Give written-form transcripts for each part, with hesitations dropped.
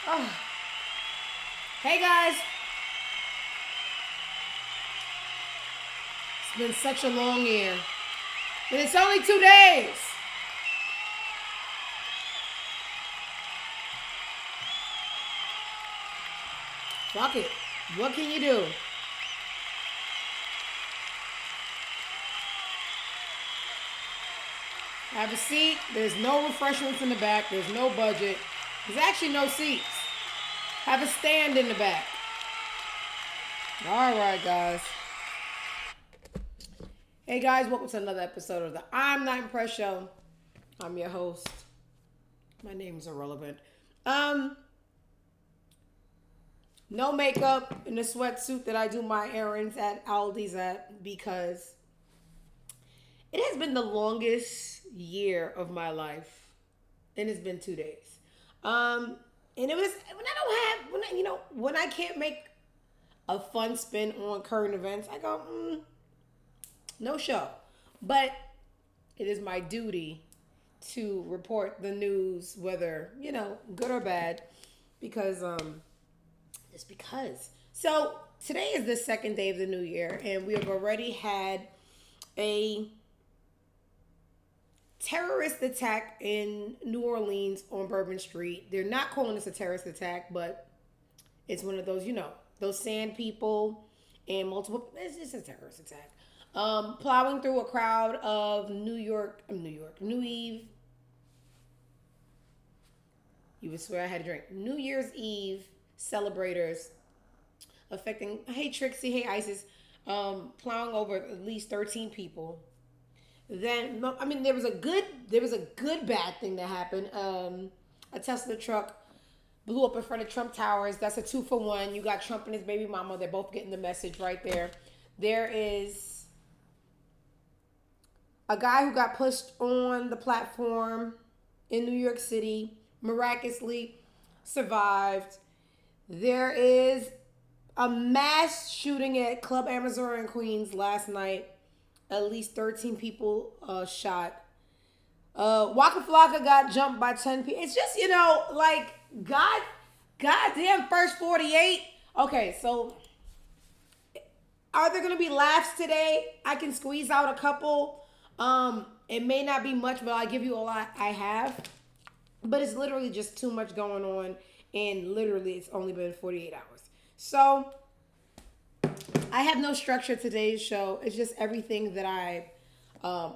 Oh. Hey guys, it's been such a long year, but it's only 2 days. Fuck it. What can you do? Have a seat. There's no refreshments in the back. There's no budget. There's actually no seats. Have a stand in the back. All right, guys. Hey guys, welcome to another episode of the I'm Not Impressed Show. I'm your host. My name's irrelevant. Um, no makeup in the sweatsuit that I do my errands at Aldi's at because it has been the longest year of my life, and it's been 2 days. Um, and it was when I don't have when I can't make a fun spin on current events, I go no show. But it is my duty to report the news, whether good or bad, because just because. So today is the second day of the new year, and we have already had a terrorist attack in New Orleans on Bourbon Street. They're not calling this a terrorist attack, but it's one of those, those sand people and multiple. It's just a terrorist attack. Plowing through a crowd of New Eve. You would swear I had a drink. New Year's Eve celebrators affecting. Hey Trixie, hey Isis, plowing over at least 13 people. Then there was a good bad thing that happened. A Tesla truck blew up in front of Trump Towers. That's a 2 for 1. You got Trump and his baby mama. They're both getting the message right there. There is a guy who got pushed on the platform in New York City, miraculously survived. There is a mass shooting at Club Amazon in Queens last night. At least 13 people shot. Waka Flocka got jumped by 10 people. It's just, like, goddamn first 48. Okay, so are there going to be laughs today? I can squeeze out a couple. It may not be much, but I'll give you all I have. But it's literally just too much going on. And literally, it's only been 48 hours. So I have no structure to today's show. It's just everything that I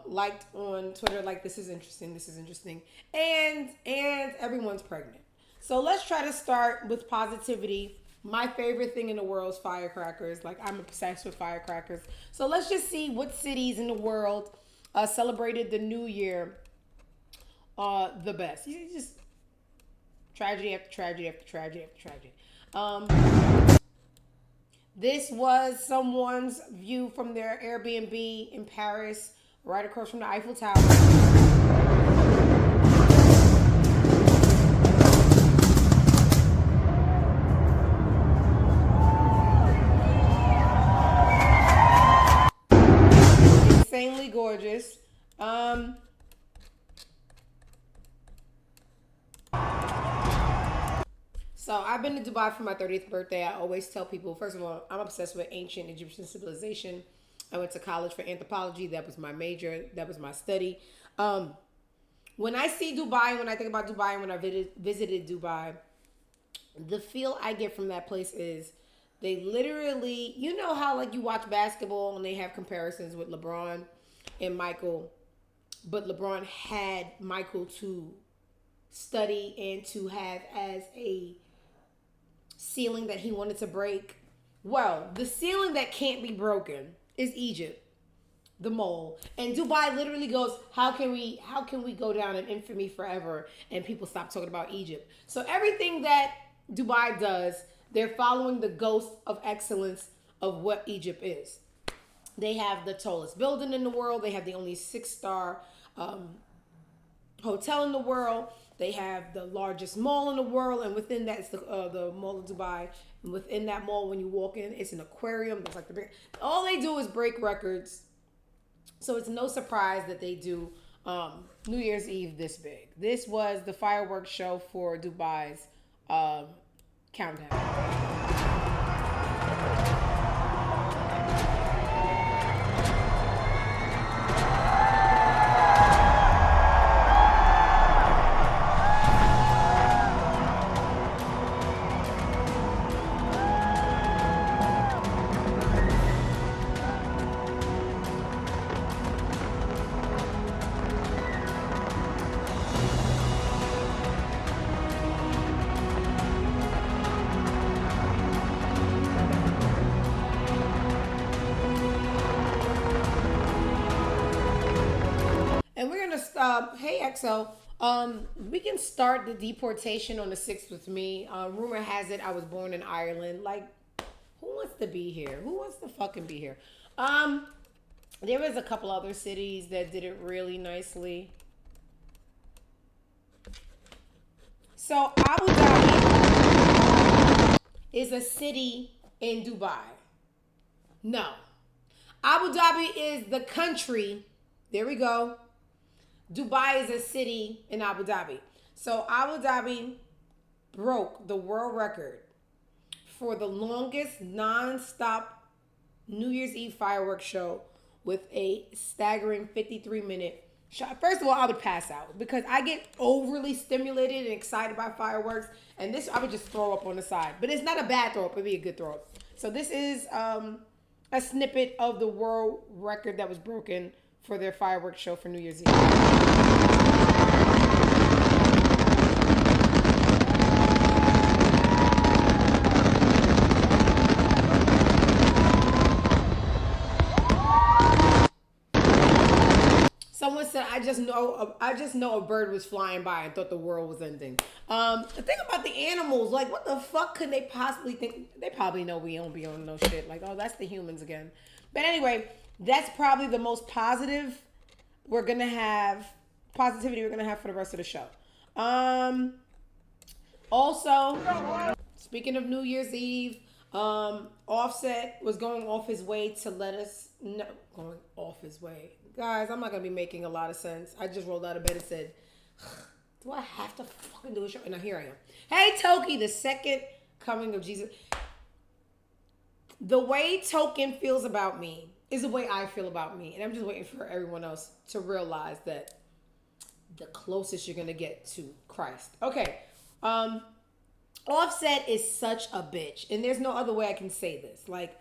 liked on Twitter. Like, this is interesting, and everyone's pregnant. So let's try to start with positivity. My favorite thing in the world is firecrackers. Like, I'm obsessed with firecrackers. So let's just see what cities in the world celebrated the New Year the best. You just tragedy after tragedy after tragedy after tragedy. This was someone's view from their Airbnb in Paris, right across from the Eiffel Tower. Insanely gorgeous. So I've been to Dubai for my 30th birthday. I always tell people, first of all, I'm obsessed with ancient Egyptian civilization. I went to college for anthropology. That was my major. That was my study. When I see Dubai, when I think about Dubai, and when I visited Dubai, the feel I get from that place is they literally, how like you watch basketball and they have comparisons with LeBron and Michael, but LeBron had Michael to study and to have as a ceiling that he wanted to break. Well, the ceiling that can't be broken is Egypt, the mole. And Dubai literally goes, how can we go down in infamy forever and people stop talking about Egypt? So everything that Dubai does, they're following the ghost of excellence of what Egypt is. They have the tallest building in the world. They have the only 6-star hotel in the world. They have the largest mall in the world, and within that is the Mall of Dubai. And within that mall, when you walk in, it's an aquarium. It's like all they do is break records. So it's no surprise that they do New Year's Eve this big. This was the fireworks show for Dubai's countdown. And we're gonna stop. Hey XO, we can start the deportation on the 6th with me. Rumor has it I was born in Ireland. Like, who wants to be here? Who wants to fucking be here? There was a couple other cities that did it really nicely. So Abu Dhabi is a city in Dubai. No, Abu Dhabi is the country. There we go. Dubai is a city in Abu Dhabi. So Abu Dhabi broke the world record for the longest non-stop New Year's Eve fireworks show with a staggering 53-minute shot. First of all, I would pass out because I get overly stimulated and excited by fireworks. And this, I would just throw up on the side. But it's not a bad throw up. It'd be a good throw up. So this is a snippet of the world record that was broken for their fireworks show for New Year's Eve. Someone said, I just know a bird was flying by and thought the world was ending. The thing about the animals, like, what the fuck could they possibly think? They probably know we don't be on no shit. Like, oh, that's the humans again. But anyway, that's probably the most positivity we're gonna have for the rest of the show. Also, speaking of New Year's Eve, Offset was going off his way to let us know. Going off his way. Guys, I'm not gonna be making a lot of sense. I just rolled out of bed and said, do I have to fucking do a show? And now here I am. Hey, Toki, the second coming of Jesus. The way Token feels about me is the way I feel about me. And I'm just waiting for everyone else to realize that the closest you're going to get to Christ. Okay. Offset is such a bitch. And there's no other way I can say this. Like,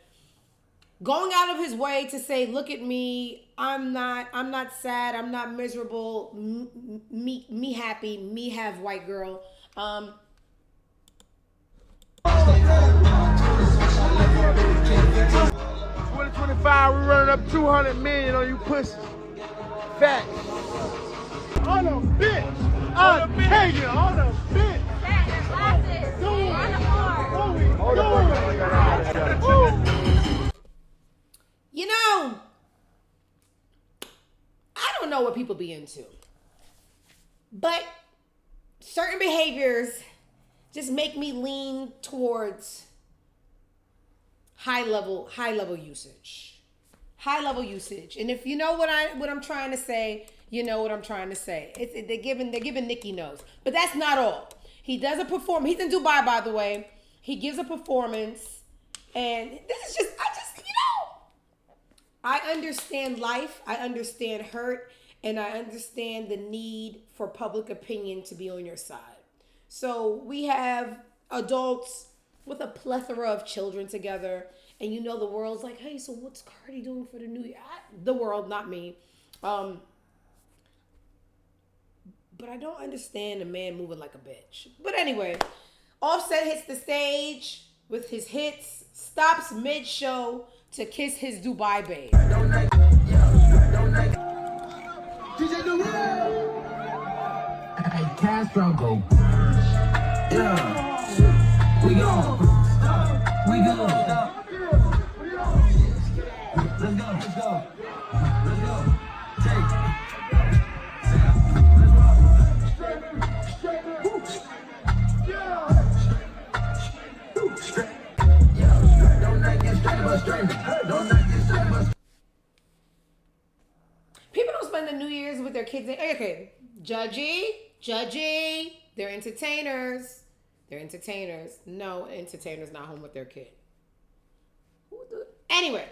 going out of his way to say, look at me. I'm not sad. I'm not miserable. Me happy. Me have white girl. 2025, we running up 200 million on you pussies. Fat. On a bitch. On a bitch. On a bitch. Fat, your glasses. On the floor. You know, I don't know what people be into, but certain behaviors just make me lean towards high level usage. High level usage. And if you know what I'm trying to say, you know what I'm trying to say. They're giving Nicki knows. But that's not all. He does a performance. He's in Dubai, by the way. He gives a performance. And this is just, I understand life. I understand hurt. And I understand the need for public opinion to be on your side. So we have adults with a plethora of children together. And you know the world's like, hey, so what's Cardi doing for the new year? The world, not me. But I don't understand a man moving like a bitch. But anyway, Offset hits the stage with his hits, stops mid-show to kiss his Dubai babe. DJ New Hey, Castro go. Yeah. We go. We go. Let's go. Let's go. Let's go. Take. People don't spend the New Year's with their kids. Okay, judgy. They're entertainers. They're entertainers. No, entertainers not home with their kid. Anyway,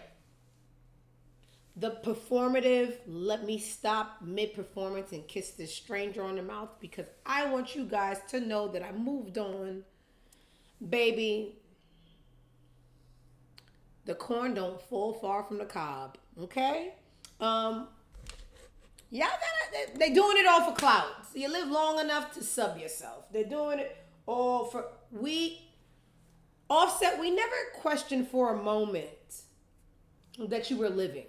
the performative, let me stop mid-performance and kiss this stranger on the mouth because I want you guys to know that I moved on. Baby, the corn don't fall far from the cob, okay? Y'all gotta, they doing it all for clout. So you live long enough to sub yourself. They're doing it all for, Offset, we never questioned for a moment that you were living.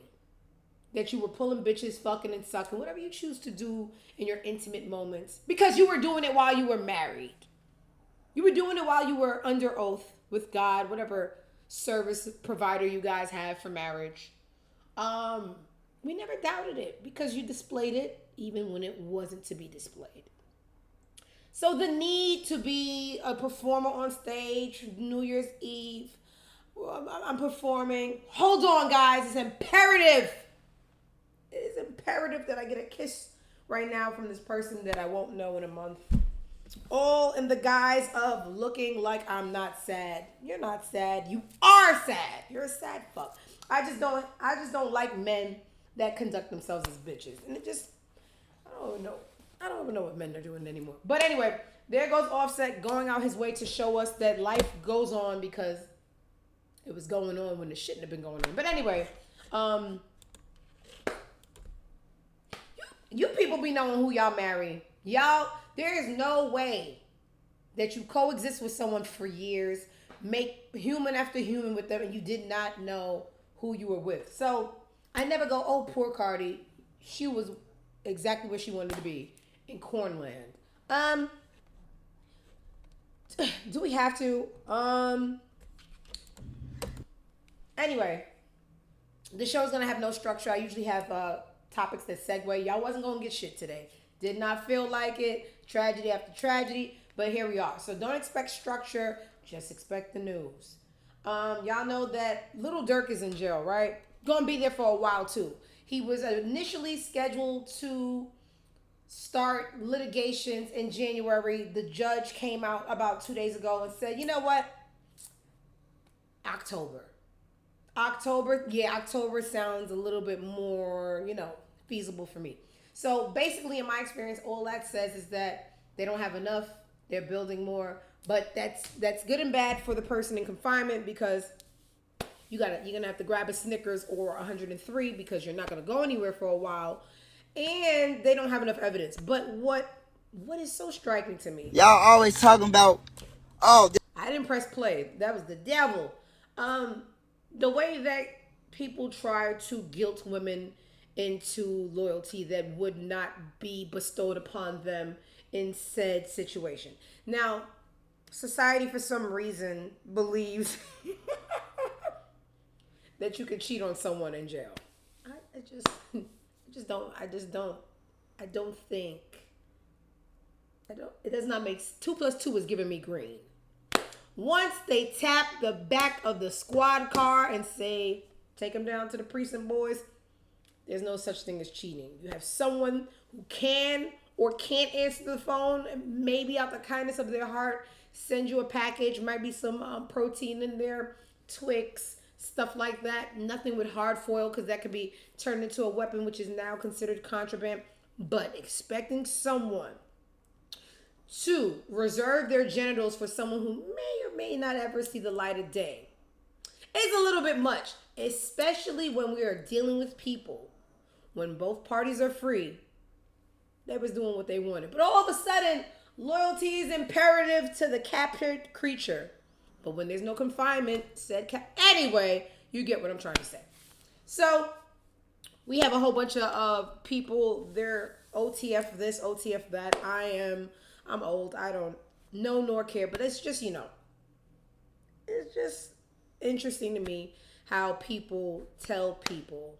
That you were pulling bitches, fucking and sucking, whatever you choose to do in your intimate moments. Because you were doing it while you were married. You were doing it while you were under oath with God, whatever service provider you guys have for marriage. We never doubted it because you displayed it even when it wasn't to be displayed. So the need to be a performer on stage, New Year's Eve, I'm performing. Hold on, guys. It's imperative. It is imperative that I get a kiss right now from this person that I won't know in a month. All in the guise of looking like I'm not sad. You're not sad. You are sad. You're a sad fuck. I just don't like men that conduct themselves as bitches. And it just, I don't even know what men are doing anymore. But anyway, there goes Offset going out his way to show us that life goes on because it was going on when it shouldn't have been going on. But anyway, you people be knowing who y'all marry. Y'all, there is no way that you coexist with someone for years, make human after human with them, and you did not know who you were with. So I never go, oh, poor Cardi. She was exactly where she wanted to be, in Cornland. Do we have to? Anyway, the show's gonna have no structure. I usually have topics that segue. Y'all wasn't gonna get shit today. Did not feel like it. Tragedy after tragedy. But here we are. So don't expect structure. Just expect the news. Y'all know that Little Durk is in jail, right? Gonna be there for a while too. He was initially scheduled to start litigations in January. The judge came out about 2 days ago and said, you know what? October sounds a little bit more, feasible for me. So basically, in my experience, all that says is that they don't have enough. They're building more, but that's good and bad for the person in confinement because you're gonna have to grab a Snickers or 103 because you're not gonna go anywhere for a while, and they don't have enough evidence. But what is so striking to me? Y'all always talking about, oh, I didn't press play. That was the devil. The way that people try to guilt women into loyalty that would not be bestowed upon them in said situation. Now, society for some reason believes that you can cheat on someone in jail. I don't think. It does not make, 2 + 2 is giving me green. Once they tap the back of the squad car and say, take them down to the precinct, boys, there's no such thing as cheating. You have someone who can or can't answer the phone, and maybe out the kindness of their heart, send you a package, might be some protein in there, Twix, stuff like that. Nothing with hard foil because that could be turned into a weapon, which is now considered contraband. But expecting someone to reserve their genitals for someone who may or may not ever see the light of day is a little bit much, especially when we are dealing with people. When both parties are free, they was doing what they wanted. But all of a sudden, loyalty is imperative to the captured creature. But when there's no confinement, anyway, you get what I'm trying to say. So we have a whole bunch of people. They're OTF this, OTF that. I'm old. I don't know nor care. But it's just, it's just interesting to me how people tell people,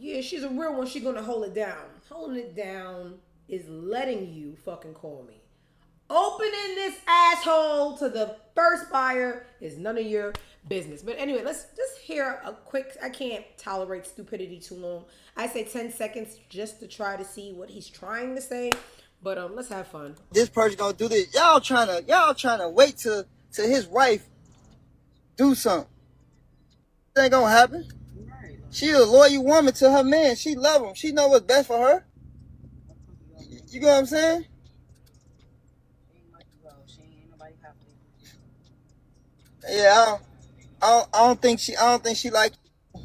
yeah, she's a real one. She's going to hold it down. Holding it down is letting you fucking call me. Opening this asshole to the first buyer is none of your business. But anyway, let's just hear a quick, I can't tolerate stupidity too long. I say 10 seconds just to try to see what he's trying to say. But let's have fun. This person gonna do this. Y'all trying to wait till his wife do something. That ain't gonna happen. She a loyal woman to her man. She love him. She know what's best for her. You know what I'm saying? Yeah, I don't think she like. You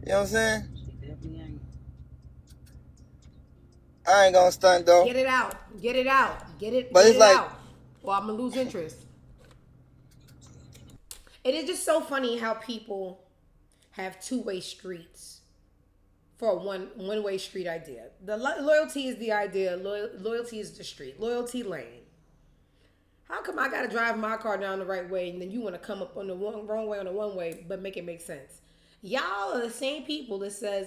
know what I'm saying? I ain't gonna stunt though. Get it out. Get it out. Get it. But Get it's it like, out. Or I'm gonna lose interest. It is just so funny how people have two-way streets for a one-way street idea. The loyalty is the idea. Loyalty is the street. Loyalty lane. How come I gotta drive my car down the right way and then you want to come up on the wrong way on the one way, but make it make sense? Y'all are the same people that says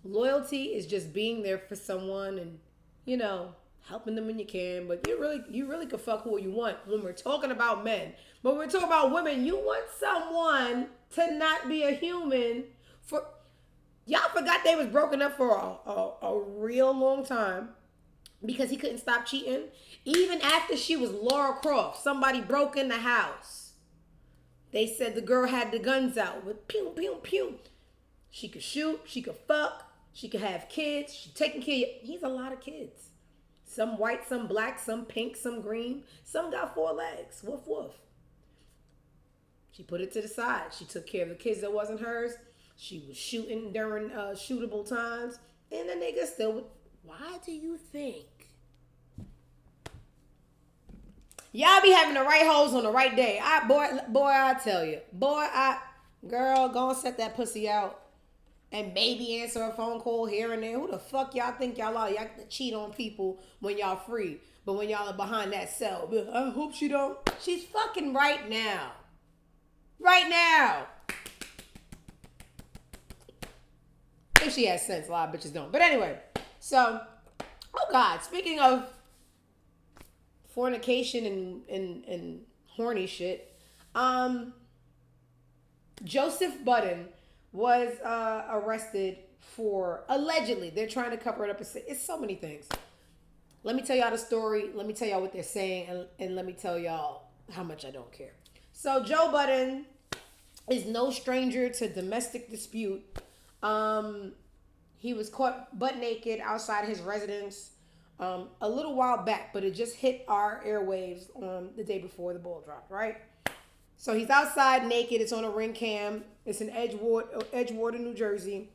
loyalty is just being there for someone and, you know, helping them when you can, but you really can fuck who you want when we're talking about men. But when we're talking about women, you want someone to not be a human for. Y'all forgot they was broken up for a real long time because he couldn't stop cheating. Even after she was Laura Croft, somebody broke in the house. They said the girl had the guns out with pew, pew, pew. She could shoot, she could fuck, she could have kids, she taking care of you. He's a lot of kids. Some white, some black, some pink, some green. Some got 4 legs. Woof, woof. She put it to the side. She took care of the kids that wasn't hers. She was shooting during shootable times. And the nigga still would. Why do you think? Y'all be having the right hoes on the right day. Boy, I tell you. Girl, go and set that pussy out. And maybe answer a phone call here and there. Who the fuck y'all think y'all are? Y'all can cheat on people when y'all free. But when y'all are behind that cell, I hope she don't. She's fucking right now. Right now. If she has sense, a lot of bitches don't. But anyway, so, oh God, speaking of fornication and horny shit, Joseph Budden was arrested for, allegedly, they're trying to cover it up. It's so many things. Let me tell y'all the story. Let me tell y'all what they're saying. And let me tell y'all how much I don't care. So Joe Budden is no stranger to domestic dispute. He was caught butt naked outside his residence a little while back, but it just hit our airwaves the day before the ball dropped, right? So he's outside naked. It's on a ring cam. It's in Edgewater, New Jersey.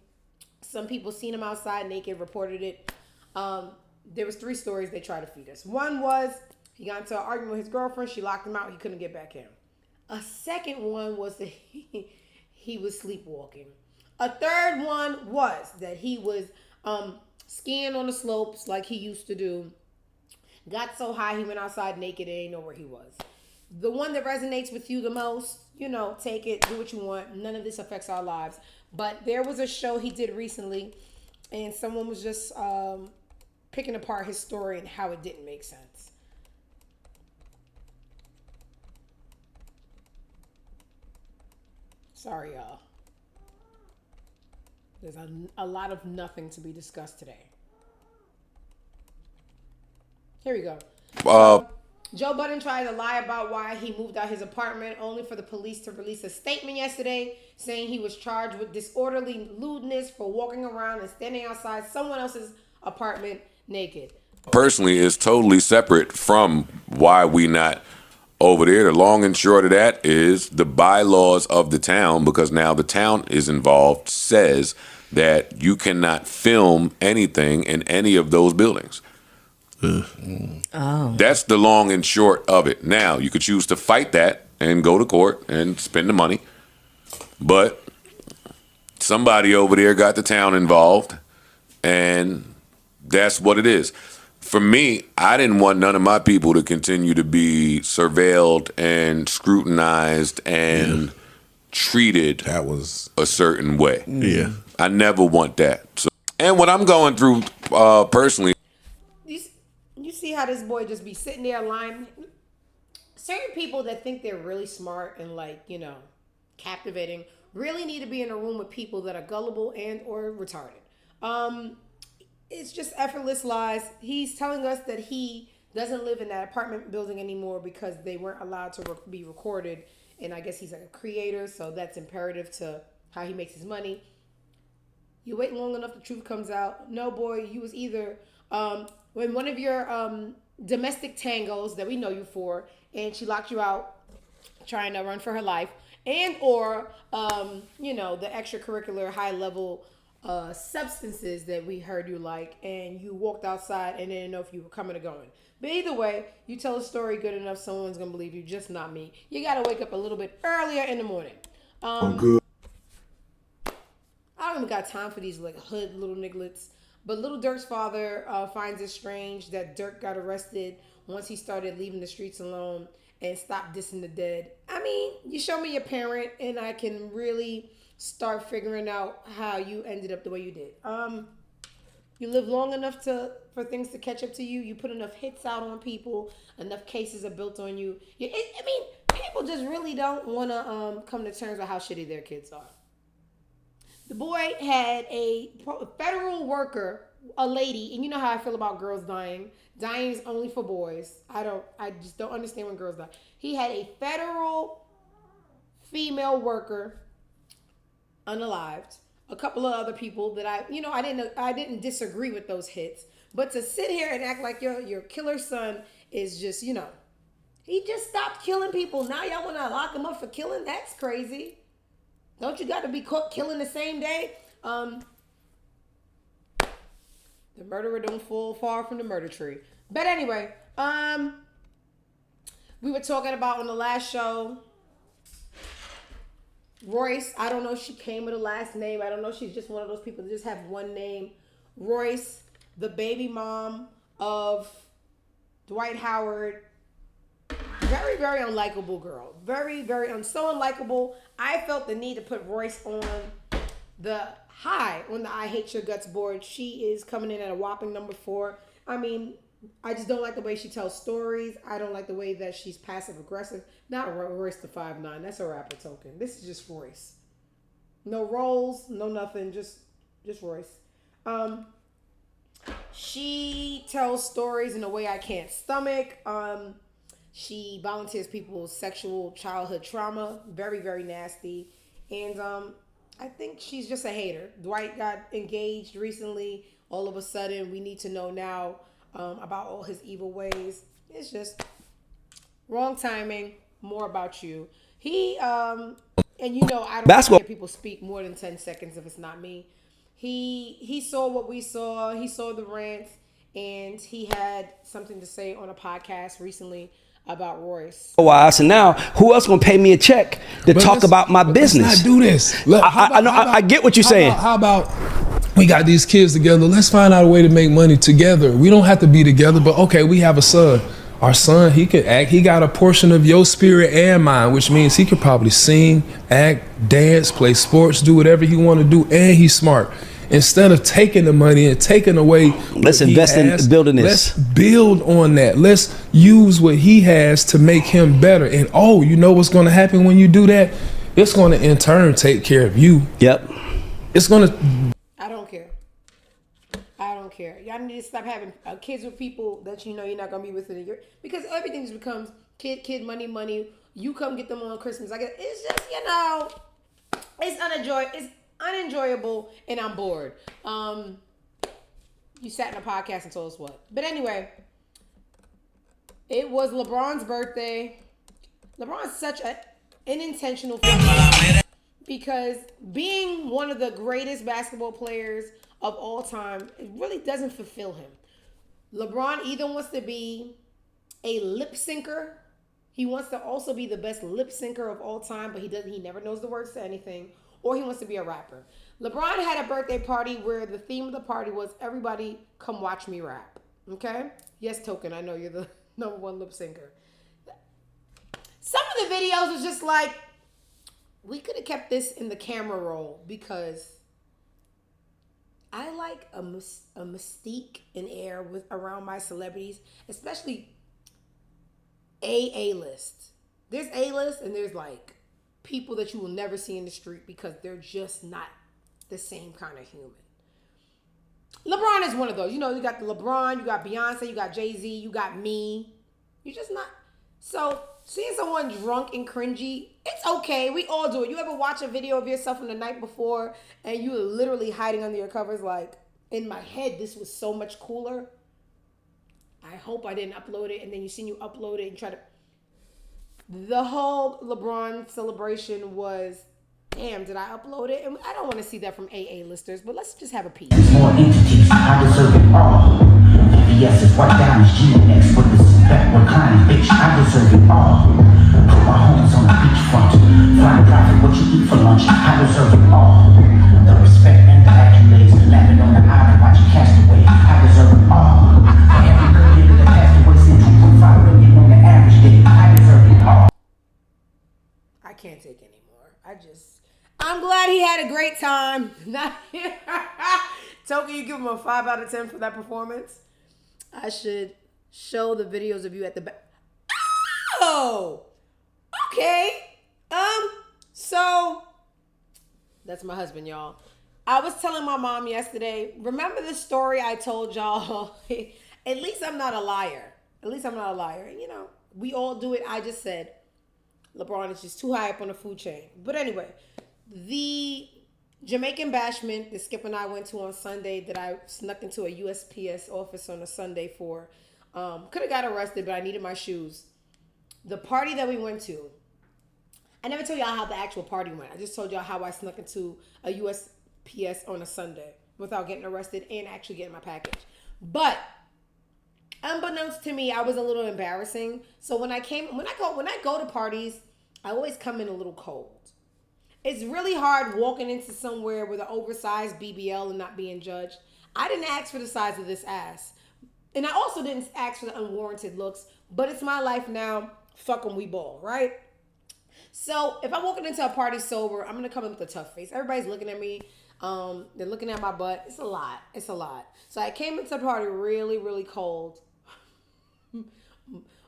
Some people seen him outside naked, reported it. There was 3 stories they tried to feed us. One was he got into an argument with his girlfriend. She locked him out. He couldn't get back in. A second one was that he was sleepwalking. A third one was that he was skiing on the slopes like he used to do. Got so high he went outside naked and didn't know where he was. The one that resonates with you the most, you know, take it, do what you want. None of this affects our lives. But there was a show he did recently, and someone was just picking apart his story and how it didn't make sense. Sorry, y'all. There's a lot of nothing to be discussed today. Here we go. Joe Budden tried to lie about why he moved out his apartment, only for the police to release a statement yesterday saying he was charged with disorderly lewdness for walking around and standing outside someone else's apartment naked. Personally, is totally separate from why we not over there. The long and short of that is the bylaws of the town, because now the town is involved, says that you cannot film anything in any of those buildings. Oh. That's the long and short of it. Now, you could choose to fight that and go to court and spend the money, but somebody over there got the town involved, and that's what it is. For me, I didn't want none of my people to continue to be surveilled and scrutinized and treated that was a certain way. Yeah. I never want that. So, and what I'm going through personally. You see how this boy just be sitting there lying? Certain people that think they're really smart and, like, you know, captivating really need to be in a room with people that are gullible and or retarded. it's just effortless lies. He's telling us that he doesn't live in that apartment building anymore because they weren't allowed to be recorded. And I guess he's like a creator, so that's imperative to how he makes his money. You wait long enough, the truth comes out. No, boy, you was either when one of your domestic tangos that we know you for, and she locked you out trying to run for her life, and or the extracurricular high level substances that we heard you like, and you walked outside and didn't know if you were coming or going. But either way, you tell a story good enough, someone's gonna believe you, just not me. You gotta wake up a little bit earlier in the morning. I'm good. I don't even got time for these like hood little nigglets. But Little Dirk's father finds it strange that Dirk got arrested once he started leaving the streets alone and stopped dissing the dead. I mean, you show me your parent and I can really start figuring out how you ended up the way you did. You live long enough for things to catch up to you. You put enough hits out on people. Enough cases are built on you. People just really don't want to come to terms with how shitty their kids are. The boy had a federal worker, a lady, and you know how I feel about girls dying. Dying is only for boys. I just don't understand when girls die. He had a federal female worker unalived. A couple of other people that I didn't disagree with those hits. But to sit here and act like your killer son is just, he just stopped killing people. Now y'all want to lock him up for killing? That's crazy. Don't you got to be caught killing the same day? The murderer don't fall far from the murder tree. But anyway, we were talking about on the last show, Royce. I don't know if she came with a last name. I don't know if she's just one of those people that just have one name. Royce, the baby mom of Dwight Howard. Very, very unlikable girl. Very, very so unlikable. I felt the need to put Royce on the I Hate Your Guts board. She is coming in at a whopping number 4. I mean, I just don't like the way she tells stories. I don't like the way that she's passive aggressive. Not Royce the 5'9". That's a rapper token. This is just Royce. No roles, no nothing. Just Royce. She tells stories in a way I can't stomach. She volunteers people's sexual childhood trauma. Very, very nasty. And I think she's just a hater. Dwight got engaged recently. All of a sudden, we need to know now about all his evil ways. It's just wrong timing. More about you. He, and I don't hear people speak more than 10 seconds if it's not me. He saw what we saw. He saw the rants. And he had something to say on a podcast recently about Royce. Wives, and now who else gonna pay me a check to talk about my business? Let's not do this. I get what you're saying. How about we got these kids together? Let's find out a way to make money together. We don't have to be together, but okay, we have a son. Our son, he could act. He got a portion of your spirit and mine, which means he could probably sing, act, dance, play sports, do whatever he want to do, and he's smart. Instead of taking the money and taking away, let's invest in building this. Let's build on that. Let's use what he has to make him better. And you know what's going to happen when you do that? It's going to in turn take care of you. Yep. It's going to. I don't care. Y'all need to stop having kids with people that you're not going to be with in a year, because everything just becomes kid, money. You come get them on Christmas. I guess it's just it's unenjoyable, and I'm bored. You sat in a podcast and told us what. But anyway, it was LeBron's birthday. LeBron's such an intentional fan, because being one of the greatest basketball players of all time, it really doesn't fulfill him. LeBron either wants to be a lip syncer. He wants to also be the best lip syncer of all time, but he never knows the words to anything. Or he wants to be a rapper. LeBron had a birthday party where the theme of the party was everybody come watch me rap. Okay? Yes, Token, I know you're the number 1 lip syncer. Some of the videos was just like, we could have kept this in the camera roll, because I like a mystique and air around my celebrities, especially A-list. There's A-list and there's like people that you will never see in the street because they're just not the same kind of human. LeBron is one of those. You know, you got the LeBron, you got Beyonce, you got Jay-Z, you got me. You're just not. So, seeing someone drunk and cringy, it's okay. We all do it. You ever watch a video of yourself from the night before and you were literally hiding under your covers like, in my head, this was so much cooler. I hope I didn't upload it. And then you seen you upload it and try to. The whole LeBron celebration was, damn, did I upload it? And I don't want to see that from AA listers, but let's just have a piece. More entities, I deserve it all. VVS is white diamonds, GNX with the back reclining, bitch. I deserve it all. Put my homes on the beachfront, flying profit, what you eat for lunch. I deserve it all. The respect and the accolades, landing on the island, watching castaway. I deserve it all. For every good nigga that passed away, send 2.5 million on the average day. I deserve it all. I can't take anymore. I'm glad he had a great time. Toki, you give him a 5 out of 10 for that performance. I should show the videos of you at the back. Oh, okay. So that's my husband, y'all. I was telling my mom yesterday, remember the story I told y'all? At least I'm not a liar. At least I'm not a liar. You know, we all do it. I just said LeBron is just too high up on the food chain. But anyway, the Jamaican bashment that Skip and I went to on Sunday that I snuck into a USPS office on a Sunday for, could have got arrested, but I needed my shoes. The party that we went to, I never told y'all how the actual party went. I just told y'all how I snuck into a USPS on a Sunday without getting arrested and actually getting my package. But unbeknownst to me, I was a little embarrassing. So when I go to parties, I always come in a little cold. It's really hard walking into somewhere with an oversized BBL and not being judged. I didn't ask for the size of this ass. And I also didn't ask for the unwarranted looks, but it's my life now. Fuck 'em, we ball, right? So if I'm walking into a party sober, I'm gonna come in with a tough face. Everybody's looking at me. They're looking at my butt. It's a lot. It's a lot. So I came into the party really, really cold.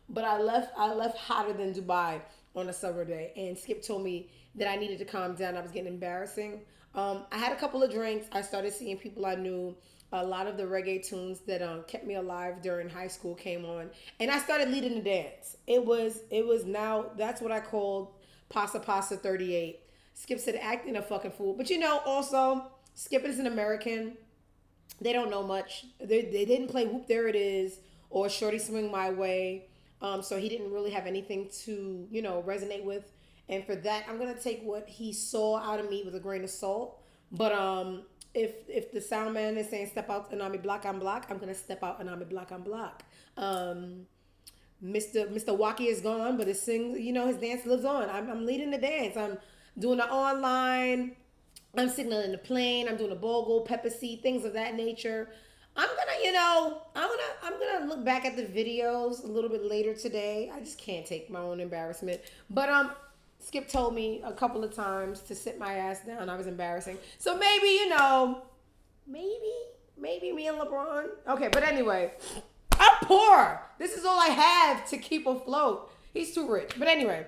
But I left hotter than Dubai on a summer day. And Skip told me that I needed to calm down. I was getting embarrassing. I had a couple of drinks. I started seeing people I knew. A lot of the reggae tunes that kept me alive during high school came on. And I started leading the dance. It was now, that's what I called Pasa Pasa 38. Skip said acting a fucking fool. But you know, also, Skip is an American. They don't know much. They didn't play Whoop There It Is or Shorty Swing My Way. So he didn't really have anything to, you know, resonate with. And for that, I'm going to take what he saw out of me with a grain of salt. But if the sound man is saying step out and I'm block on block, I'm going to step out and I'm block on block. Mr. Waka is gone, but his dance lives on. I'm leading the dance. I'm doing the online. I'm signaling the plane. I'm doing a bogle, pepper seed, things of that nature. I'm gonna look back at the videos a little bit later today. I just can't take my own embarrassment. But Skip told me a couple of times to sit my ass down. I was embarrassing. So maybe, maybe me and LeBron. Okay, but anyway, I'm poor. This is all I have to keep afloat. He's too rich. But anyway,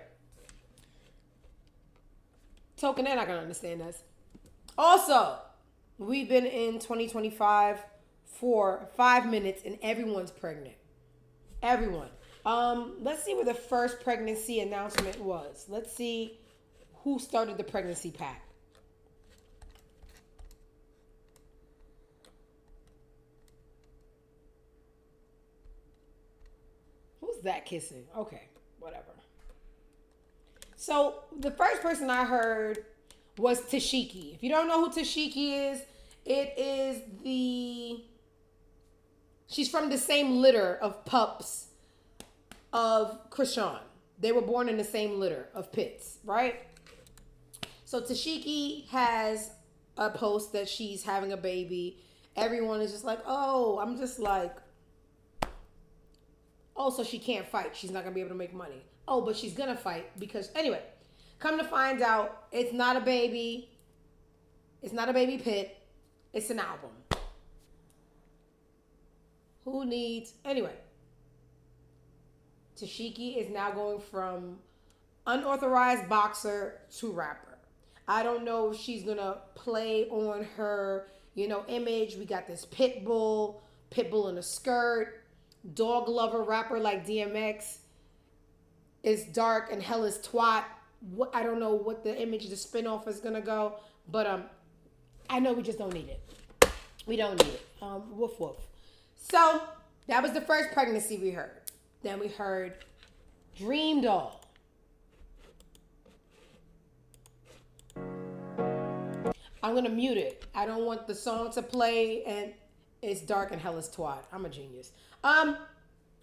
Token, they're not gonna understand this. Also, we've been in 2025 for 5 minutes and everyone's pregnant. Everyone. Let's see where the first pregnancy announcement was. Let's see who started the pregnancy pack. Who's that kissing? Okay, whatever. So the first person I heard was Tashiki. If you don't know who Tashiki is, she's from the same litter of pups of Krishan. They were born in the same litter of pits, right? So Tashiki has a post that she's having a baby. Everyone is just like, oh, I'm just like, oh, so she can't fight. She's not going to be able to make money. Oh, but she's going to fight because, anyway, come to find out, it's not a baby. It's not a baby pit. It's an album. Who needs... Anyway. Tashiki is now going from unauthorized boxer to rapper. I don't know if she's going to play on her image. We got this pit bull in a skirt, dog lover rapper like DMX. It's dark and hell is twat. I don't know what the image, the spinoff is gonna go, but I know we just don't need it. We don't need it. Woof woof. So that was the first pregnancy we heard. Then we heard Dream Doll. I'm gonna mute it. I don't want the song to play, and it's dark and hell is twat. I'm a genius.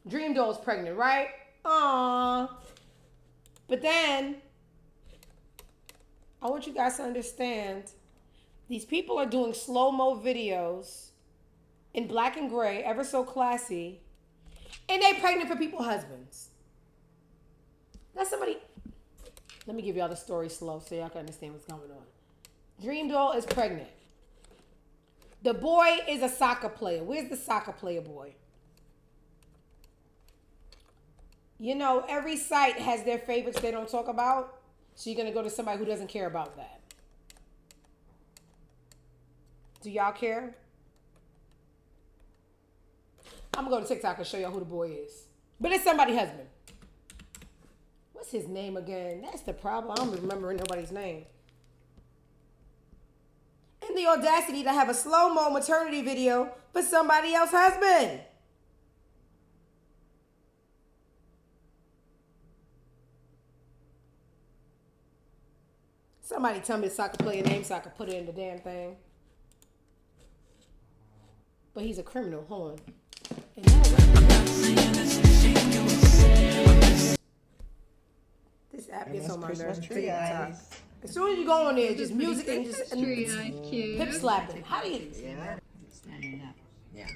Dream Doll's pregnant, right? Aww. But then I want you guys to understand, these people are doing slow-mo videos in black and gray, ever so classy, and they pregnant for people's husbands. That's somebody. Let me give y'all the story slow so y'all can understand what's going on. Dream Doll is pregnant. The boy is a soccer player. Where's the soccer player boy? Every site has their favorites they don't talk about. So you're going to go to somebody who doesn't care about that. Do y'all care? I'm going to go to TikTok and show y'all who the boy is. But it's somebody's husband. What's his name again? That's the problem. I don't remember nobody's name. And the audacity to have a slow-mo maternity video for somebody else's husband. Somebody tell me the soccer player name so I can put it in the damn thing. But he's a criminal. Hold on. This app gets on my nerves. As soon as you go on there, just music and just hip slapping. How do you? Standing up. Yeah.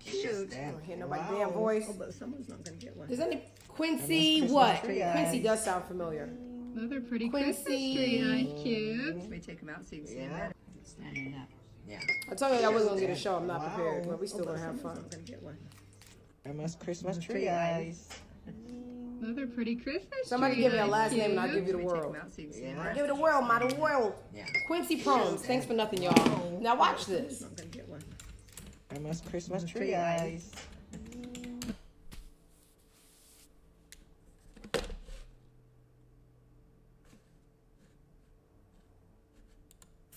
Shoot. I don't hear nobody's damn voice. Oh, but someone's not gonna get one. Does any Quincy what? Quincy does sound familiar. Another pretty Quincy. Christmas tree, cute. Let me take them out so you can see them. Standing up. Yeah. I told you I wasn't gonna get a show. I'm not prepared, but we still gonna have fun. Not gonna get one. Grandma's Christmas tree eyes. Another pretty Christmas Somebody tree. give me a last name and I'll give you the world. I'll give you the world, my the world. Quincy Promes. Thanks for nothing, y'all. Now watch this. Not gonna get one. Grandma's Christmas tree eyes.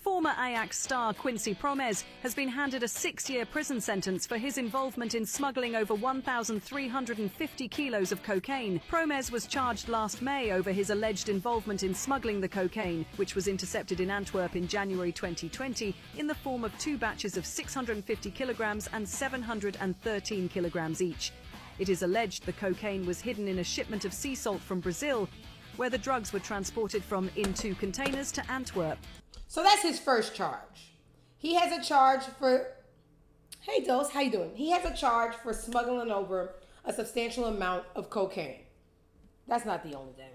Former Ajax star Quincy Promes has been handed a 6-year prison sentence for his involvement in smuggling over 1,350 kilos of cocaine. Promes was charged last May over his alleged involvement in smuggling the cocaine, which was intercepted in Antwerp in January 2020 in the form of 2 batches of 650 kilograms and 713 kilograms each. It is alleged the cocaine was hidden in a shipment of sea salt from Brazil, where the drugs were transported from in 2 containers to Antwerp. So that's his first charge. He has a charge for, hey Dose, how you doing? He has a charge for smuggling over a substantial amount of cocaine. That's not the only thing.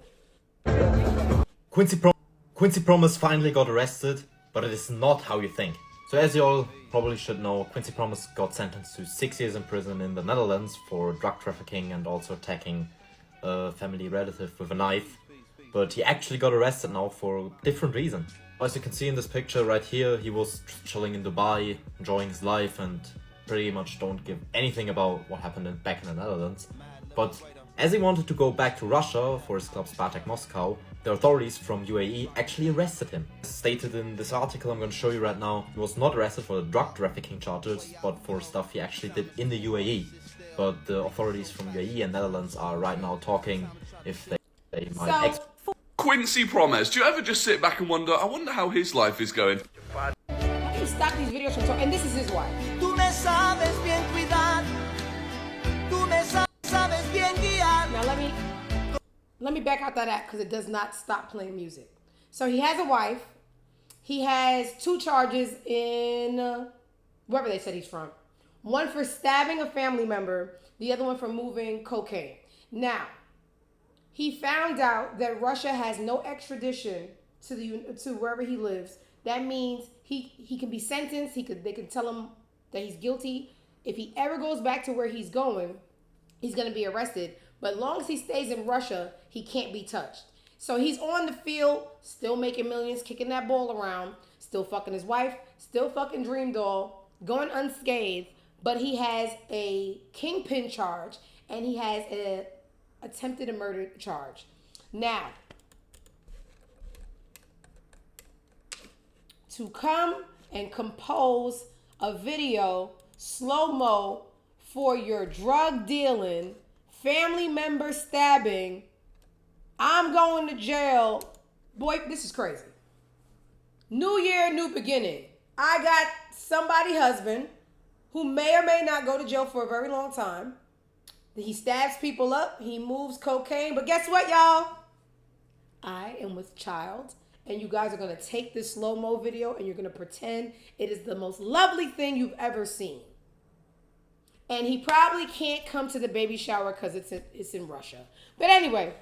Quincy Promes finally got arrested, but it is not how you think. So as you all probably should know, Quincy Promes got sentenced to 6 years in prison in the Netherlands for drug trafficking and also attacking a family relative with a knife. But he actually got arrested now for a different reason. As you can see in this picture right here, he was chilling in Dubai, enjoying his life, and pretty much don't give anything about what happened back in the Netherlands. But as he wanted to go back to Russia for his club Spartak Moscow, the authorities from UAE actually arrested him. As stated in this article I'm going to show you right now, he was not arrested for the drug trafficking charges, but for stuff he actually did in the UAE. But the authorities from UAE and Netherlands are right now talking if they might... Quincy Promes, do you ever just sit back and wonder, I wonder how his life is going? How do you stop these videos from talking? And this is his wife. Now let me back out that app because it does not stop playing music. So he has a wife. He has 2 charges in wherever they said he's from. One for stabbing a family member, the other one for moving cocaine. Now, he found out that Russia has no extradition to wherever he lives. That means he can be sentenced. They can tell him that he's guilty. If he ever goes back to where he's going, he's going to be arrested. But as long as he stays in Russia, he can't be touched. So he's on the field, still making millions, kicking that ball around, still fucking his wife, still fucking Dream Doll. going unscathed, but he has a kingpin charge and he has an attempted murder charge. Now, to come and compose a video slow-mo for your drug dealing, family member stabbing, I'm going to jail. Boy, this is crazy. New year, new beginning. I got somebody's husband who may or may not go to jail for a very long time. He stabs people up. He moves cocaine. But guess what, y'all? I am with child. And you guys are going to take this slow-mo video and you're going to pretend it is the most lovely thing you've ever seen. And he probably can't come to the baby shower because it's in Russia. But anyway,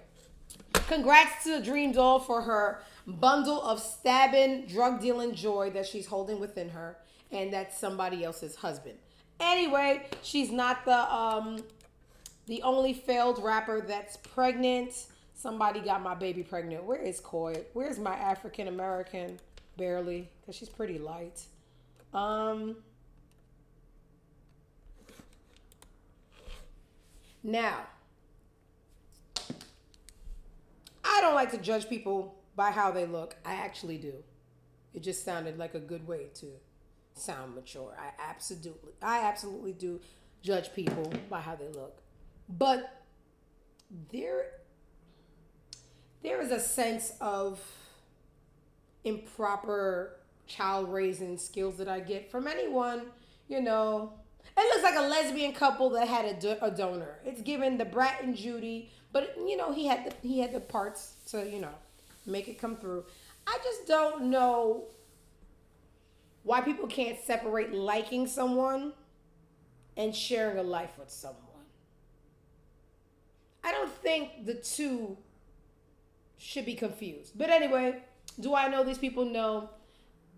congrats to Dream Doll for her bundle of stabbing, drug-dealing joy that she's holding within her. And that's somebody else's husband. Anyway, she's not the only failed rapper that's pregnant. Somebody got my baby pregnant. Where is Coy? Where's my African American? Barely, because she's pretty light. Now, I don't like to judge people by how they look. I actually do. It just sounded like a good way to sound mature. I absolutely do judge people by how they look. But there is a sense of improper child raising skills that I get from anyone, you know. It looks like a lesbian couple that had a donor. It's given the Brat and Judy, but you know he had the parts to, you know, make it come through. I just don't know why people can't separate liking someone and sharing a life with someone. I don't think the two should be confused. But anyway, do I know these people? No.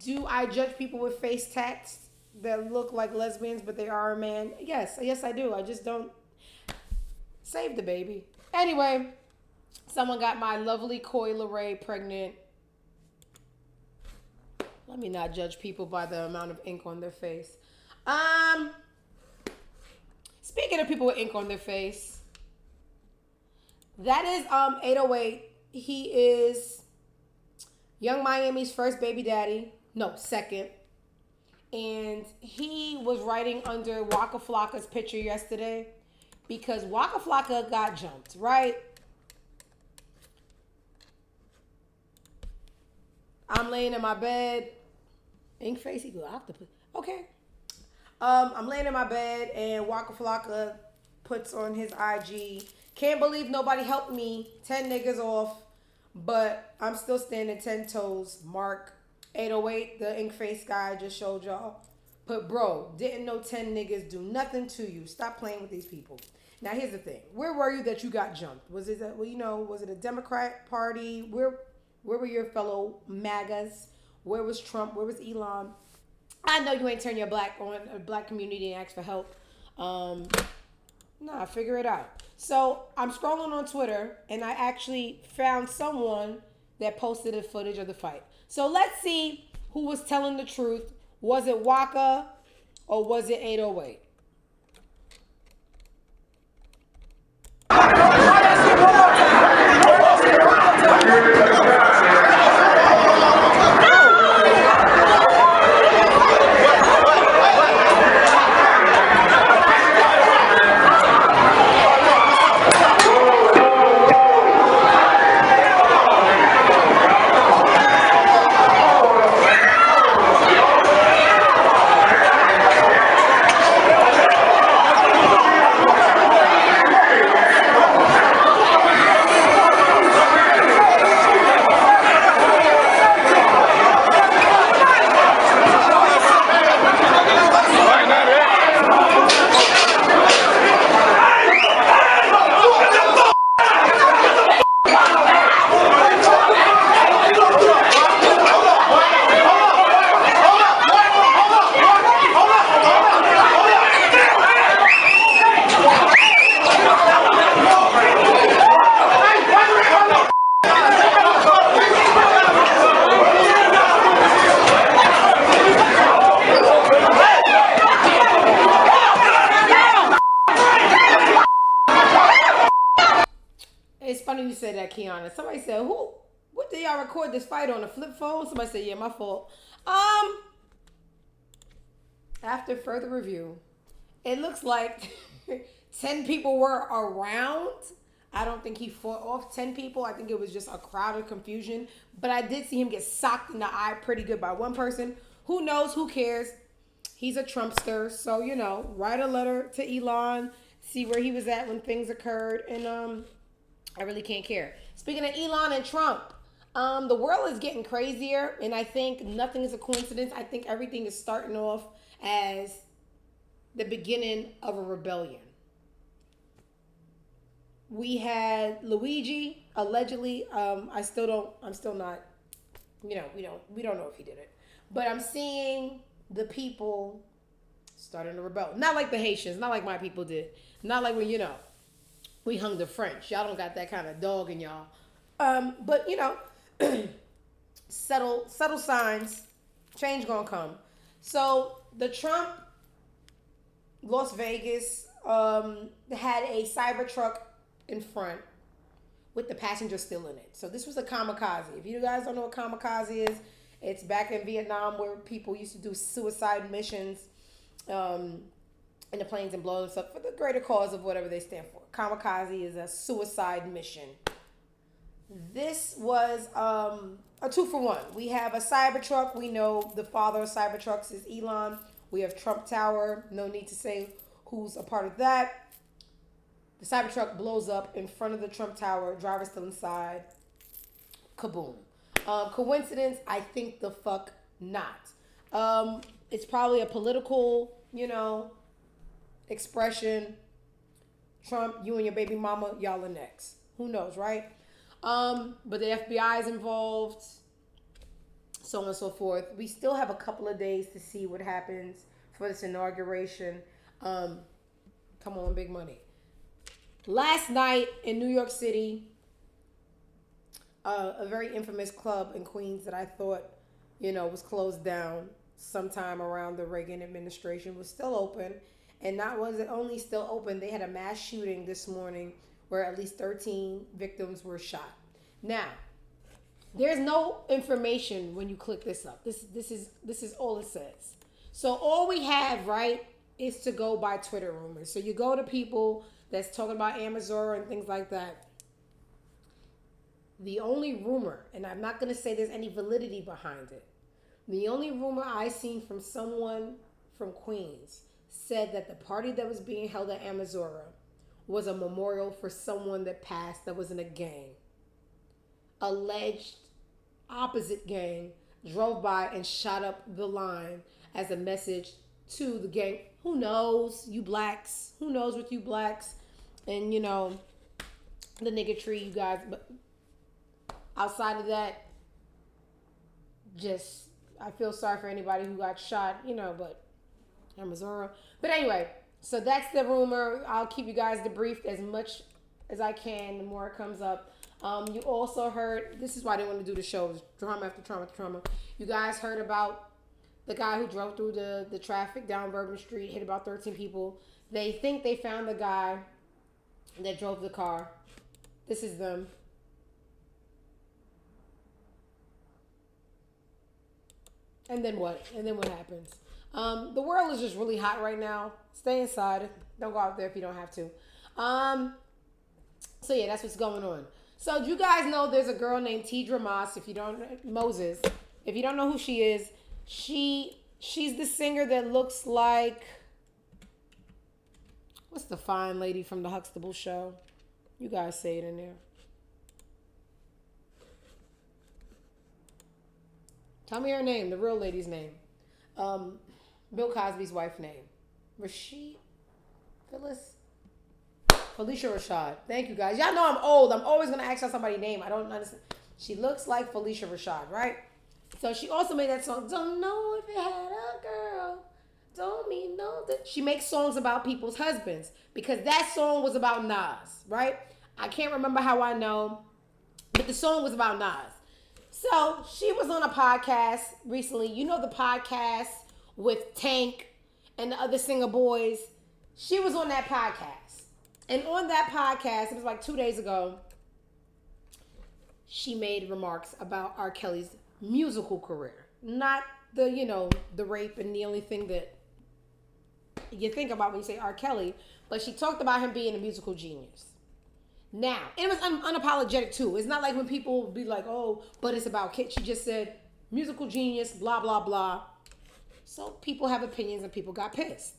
Do I judge people with face tats that look like lesbians but they are a man? Yes I do. I just don't. Save the baby. Anyway, someone got my lovely Coy Leray pregnant. Let me not judge people by the amount of ink on their face. Speaking of people with ink on their face, that is 808. He is Young Miami's first baby daddy. No, second. And he was writing under Waka Flocka's picture yesterday because Waka Flocka got jumped, right? I'm laying in my bed. Ink face equal octopus. Okay. I'm laying in my bed and Waka Flocka puts on his IG, can't believe nobody helped me. 10 niggas off, but I'm still standing 10 toes. Mark 808, the ink face guy I just showed y'all. But bro, didn't know 10 niggas do nothing to you. Stop playing with these people. Now here's the thing. Where were you that you got jumped? Was it was it a Democrat party? Where were your fellow MAGAs? Where was Trump? Where was Elon? I know you ain't turn your black on a black community and ask for help. Nah, figure it out. So I'm scrolling on Twitter and I actually found someone that posted a footage of the fight. So let's see who was telling the truth. Was it Waka or was it 808? funny you said that, Kiana. Somebody said, what did y'all record this fight on, a flip phone? Somebody said, yeah, my fault. After further review, it looks like 10 people were around. I don't think he fought off 10 people. I think it was just a crowd of confusion. But I did see him get socked in the eye pretty good by one person. Who knows? Who cares? He's a Trumpster. So, write a letter to Elon. See where he was at when things occurred. And I really can't care. Speaking of Elon and Trump, the world is getting crazier. And I think nothing is a coincidence. I think everything is starting off as the beginning of a rebellion. We had Luigi allegedly. I'm still not. We don't know if he did it, but I'm seeing the people starting to rebel. Not like the Haitians. Not like my people did. Not like when we hung the French. Y'all don't got that kind of dog in y'all. But subtle signs. Change gonna come. So the Trump Las Vegas had a Cybertruck in front with the passenger still in it. So this was a kamikaze. If you guys don't know what kamikaze is, it's back in Vietnam where people used to do suicide missions in the planes and blow them up for the greater cause of whatever they stand for. Kamikaze is a suicide mission. This was a 2-for-1. We have a Cybertruck. We know the father of Cybertrucks is Elon. We have Trump Tower. No need to say who's a part of that. The Cybertruck blows up in front of the Trump Tower. Driver's still inside. Kaboom. Coincidence? I think the fuck not. It's probably a political, expression. Trump, you and your baby mama, y'all are next. Who knows, right? But the FBI is involved. So on and so forth. We still have a couple of days to see what happens for this inauguration. Come on, big money. Last night in New York City, a very infamous club in Queens that I thought, was closed down sometime around the Reagan administration was still open. And not was it only still open, they had a mass shooting this morning where at least 13 victims were shot. Now, there's no information when you click this up. This is all it says. So all we have, right, is to go by Twitter rumors. So you go to people that's talking about Amazon and things like that. The only rumor, and I'm not going to say there's any validity behind it, the only rumor I seen from someone from Queens said that the party that was being held at Amazora was a memorial for someone that passed that was in a gang. Alleged opposite gang drove by and shot up the line as a message to the gang. Who knows, you blacks? Who knows with you blacks? And, the niggatry, you guys. But outside of that, just, I feel sorry for anybody who got shot, but Amazora. But anyway, so that's the rumor. I'll keep you guys debriefed as much as I can the more it comes up. You also heard, this is why I didn't want to do the show, it was drama after trauma after trauma. You guys heard about the guy who drove through the traffic down Bourbon Street, hit about 13 people. They think they found the guy that drove the car. This is them. And then what? And then what happens? The world is just really hot right now. Stay inside. Don't go out there if you don't have to. So yeah, that's what's going on. So do you guys know there's a girl named Tidra Moss? If you don't know who she is, she's the singer that looks like, what's the fine lady from the Huxtable show? You guys say it in there. Tell me her name, the real lady's name. Bill Cosby's wife's name. Rashid? Phyllis? Felicia Rashad. Thank you, guys. Y'all know I'm old. I'm always going to ask y'all somebody's name. I don't understand. She looks like Felicia Rashad, right? So she also made that song, Don't Know If You Had a Girl. Don't mean no. She makes songs about people's husbands because that song was about Nas, right? I can't remember how I know, but the song was about Nas. So she was on a podcast recently. You know the podcast with Tank and the other singer boys? She was on that podcast. And on that podcast, it was like 2 days ago, she made remarks about R. Kelly's musical career. Not the, you know, the rape and the only thing that you think about when you say R. Kelly, but she talked about him being a musical genius. Now, it was unapologetic too. It's not like when people be like, oh, but it's about kids. She just said musical genius, blah, blah, blah. So people have opinions and people got pissed.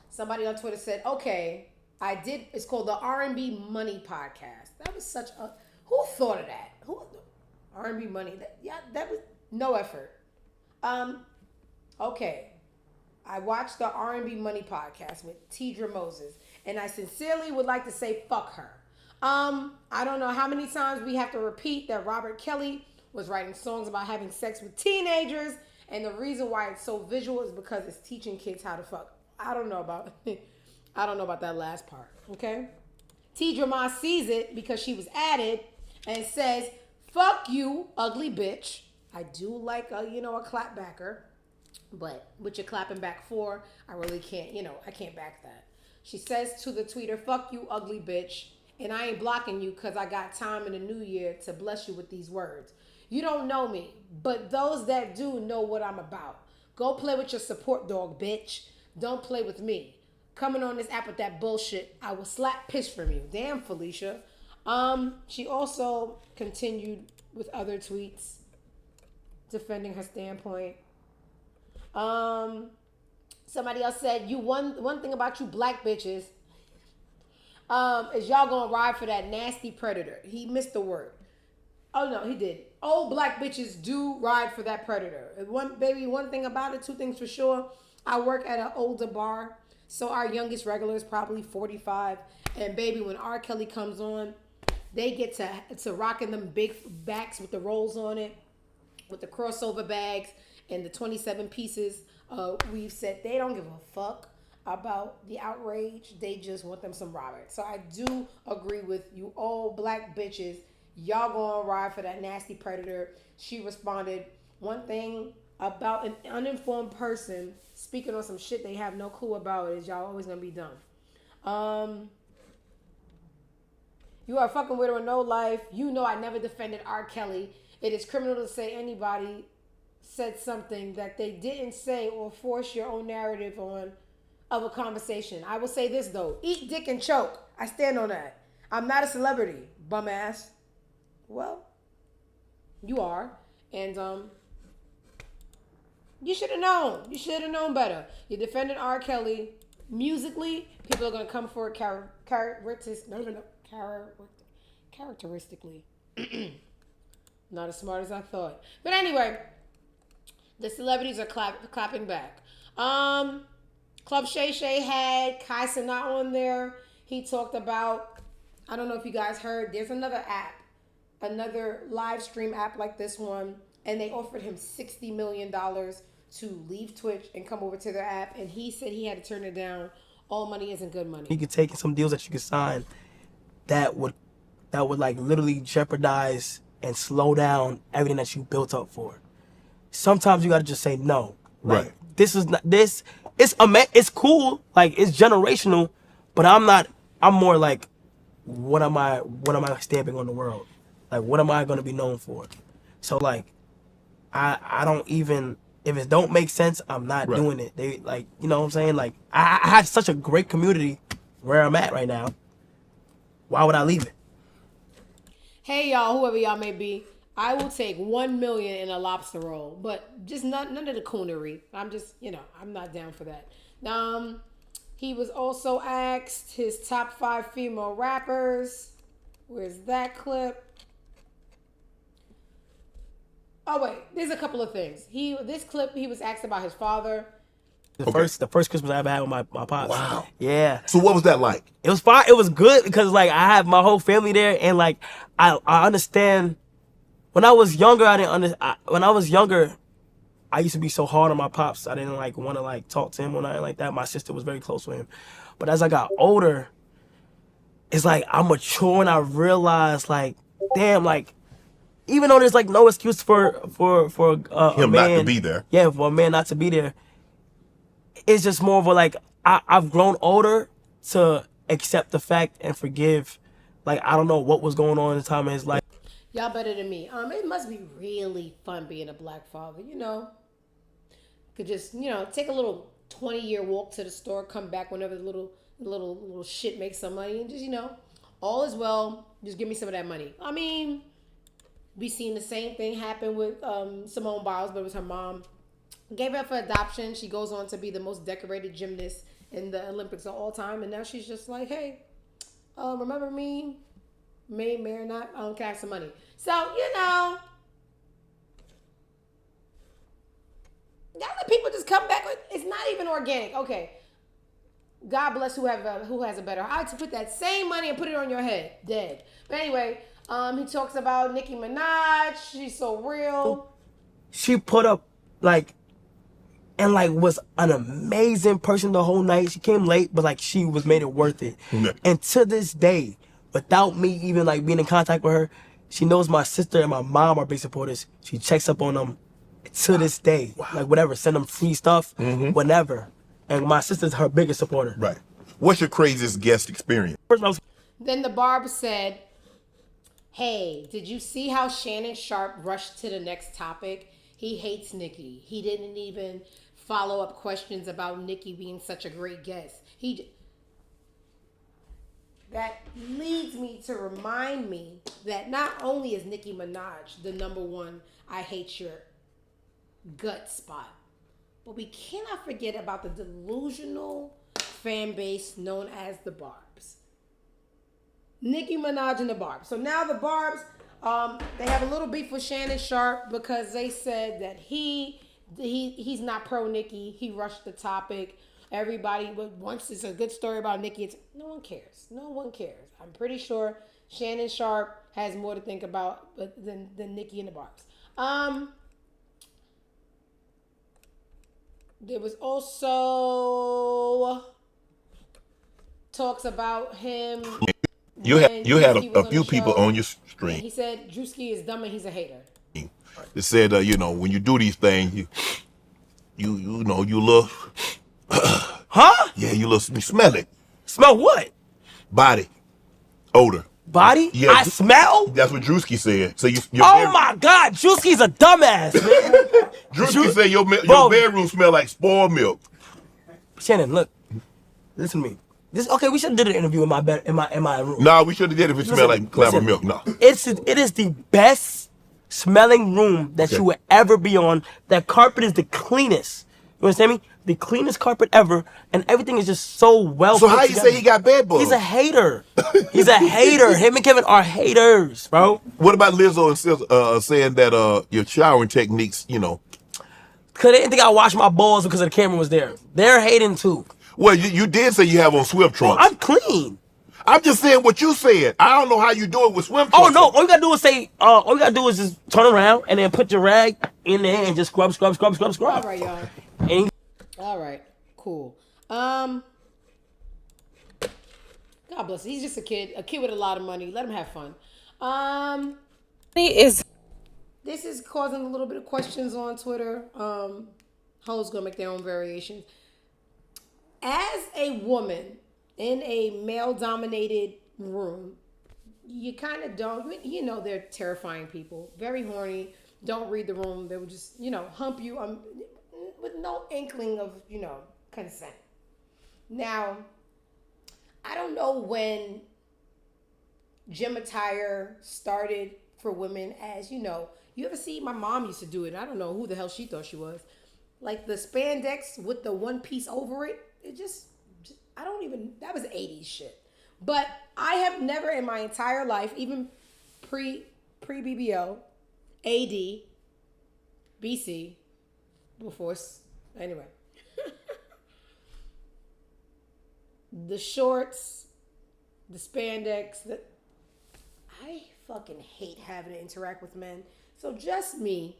Somebody on Twitter said, okay, it's called the R&B Money Podcast. That was such a, who thought of that? R&B Money? That was no effort. Okay. I watched the R&B Money Podcast with Tidra Moses, and I sincerely would like to say fuck her. I don't know how many times we have to repeat that Robert Kelly was writing songs about having sex with teenagers, and the reason why it's so visual is because it's teaching kids how to fuck. I don't know about that last part, okay? Tidra Ma sees it because she was added and says, fuck you, ugly bitch. I do like a clapbacker, but what you're clapping back for, I really can't, I can't back that. She says to the tweeter, fuck you, ugly bitch, and I ain't blocking you because I got time in the new year to bless you with these words. You don't know me, but those that do know what I'm about. Go play with your support dog, bitch. Don't play with me. Coming on this app with that bullshit, I will slap piss from you. Damn, Felicia. She also continued with other tweets defending her standpoint. Somebody else said, one thing about you black bitches is y'all gonna ride for that nasty predator. He missed the word. Oh no, he did. Old black bitches do ride for that predator. One thing about it, two things for sure. I work at an older bar, so our youngest regular is probably 45. And baby, when R. Kelly comes on, they get to rocking them big backs with the rolls on it, with the crossover bags and the 27 pieces. We've said they don't give a fuck about the outrage. They just want them some Robert. So I do agree with you, old black bitches. Y'all gonna ride for that nasty predator. She responded, one thing about an uninformed person speaking on some shit they have no clue about is y'all always gonna be dumb. You are a fucking widow with no life. You know I never defended R. Kelly. It is criminal to say anybody said something that they didn't say or force your own narrative on of a conversation. I will say this though. Eat dick and choke. I stand on that. I'm not a celebrity, bum ass. Well, you are. And you should have known. You should have known better. You defended R. Kelly musically. People are gonna come for it characteristically. Not as smart as I thought. But anyway, the celebrities are clapping back. Club Shay Shay had Kai Cenat on there. He talked about, I don't know if you guys heard, there's another app, another live stream app like this one, and they offered him $60 million to leave Twitch and come over to their app, and he said he had to turn it down. All money isn't good money. You could take some deals that you could sign that would like literally jeopardize and slow down everything that you built up for. Sometimes you gotta just say no. Like, right. This is not this. It's cool. Like, it's generational, but I'm more like, what am I stamping on the world? Like, what am I gonna be known for? So like, I don't even, if it don't make sense, I'm not doing it. They like, you know what I'm saying? Like, I have such a great community where I'm at right now. Why would I leave it? Hey y'all, whoever y'all may be, I will take $1 million in a lobster roll, but just none of the coonery. I'm just, I'm not down for that. He was also asked his top 5 female rappers. Where's that clip? Oh wait, there's a couple of things. This clip, he was asked about his father. The first Christmas I ever had with my pops. Wow. Yeah. So what was that like? It was fine. It was good because like I have my whole family there, and like I understand. When I was younger, when I was younger, I used to be so hard on my pops. I didn't like want to like talk to him or nothing like that. My sister was very close with him, but as I got older, it's like I mature and I realized like, damn, like even though there's like no excuse for him a man not to be there. Yeah, for a man not to be there. It's just more of a like I've grown older to accept the fact and forgive. Like I don't know what was going on in the time of his life. Y'all better than me. It must be really fun being a black father, you know. Could just, you know, take a little 20-year walk to the store, come back whenever the little shit makes some money, and just, you know, all is well. Just give me some of that money. I mean, we seen the same thing happen with Simone Biles, but it was her mom. Gave her up for adoption. She goes on to be the most decorated gymnast in the Olympics of all time, and now she's just like, hey, remember me? May or not, I don't care some money. So, you know, y'all let people just come back with, it's not even organic. Okay. God bless who has a better. I had to put that same money and put it on your head. Dead. But anyway, he talks about Nicki Minaj. She's so real. She put up and was an amazing person the whole night. She came late, but she was made it worth it. And to this day, without me even being in contact with her, she knows my sister and my mom are big supporters. She checks up on them to this day. Whatever, send them free stuff, whenever. And my sister's her biggest supporter. Right. What's your craziest guest experience? Then the barb said, hey, did you see how Shannon Sharp rushed to the next topic? He hates Nicki. He didn't even follow up questions about Nicki being such a great guest. That leads me to remind me that not only is Nicki Minaj the #1 I hate your gut spot, but we cannot forget about the delusional fan base known as the Barbs. Nicki Minaj and the Barbs. So now the Barbs, they have a little beef with Shannon Sharp because they said that he's not pro Nicki. He rushed the topic. Everybody once it's a good story about Nicki. No one cares. No one cares. I'm pretty sure Shannon Sharp has more to think about than Nicki and the Barbs. There was also talks about him. You had a few people on your stream. He said Drewski is dumb and he's a hater. It said, when you do these things, you look, huh? Yeah, you smell it. Smell what? Body, odor. Body? Yeah, I smell? That's what Drewski said. So my God, Drewski's a dumbass, man. Drewski said your bedroom smell like spoiled milk. Shannon, look, listen to me. We should have did an interview in my bed in my room. No, we should have did it if it smelled like clabber milk. No, it is the best smelling room that you would ever be on. That carpet is the cleanest. You understand me? The cleanest carpet ever, and everything is just so well. So how you say he got bed bugs? He's a hater. He's a hater. Him and Kevin are haters, bro. What about Lizzo and SZA saying that your showering techniques, Cause they didn't think I washed my balls because the camera was there. They're hating too. Well, you did say you have on swim trunks. I'm clean. I'm just saying what you said. I don't know how you do it with swim trunks. Oh no! All you gotta do is all you gotta do is just turn around and then put your rag in there and just scrub. All right, y'all. All right, cool. God bless him. He's just a kid with a lot of money. Let him have fun. This is causing a little bit of questions on Twitter. Hoes gonna make their own variations. As a woman in a male-dominated room, you kind of don't, they're terrifying people. Very horny. Don't read the room. They would just, hump you with no inkling of, consent. Now, I don't know when gym attire started for women as, you ever see, my mom used to do it. I don't know who the hell she thought she was. Like the spandex with the one piece over it. That was 80s shit. But I have never in my entire life, even pre-BBO, AD, BC, before, anyway. The shorts, the spandex, I fucking hate having to interact with men. So just me.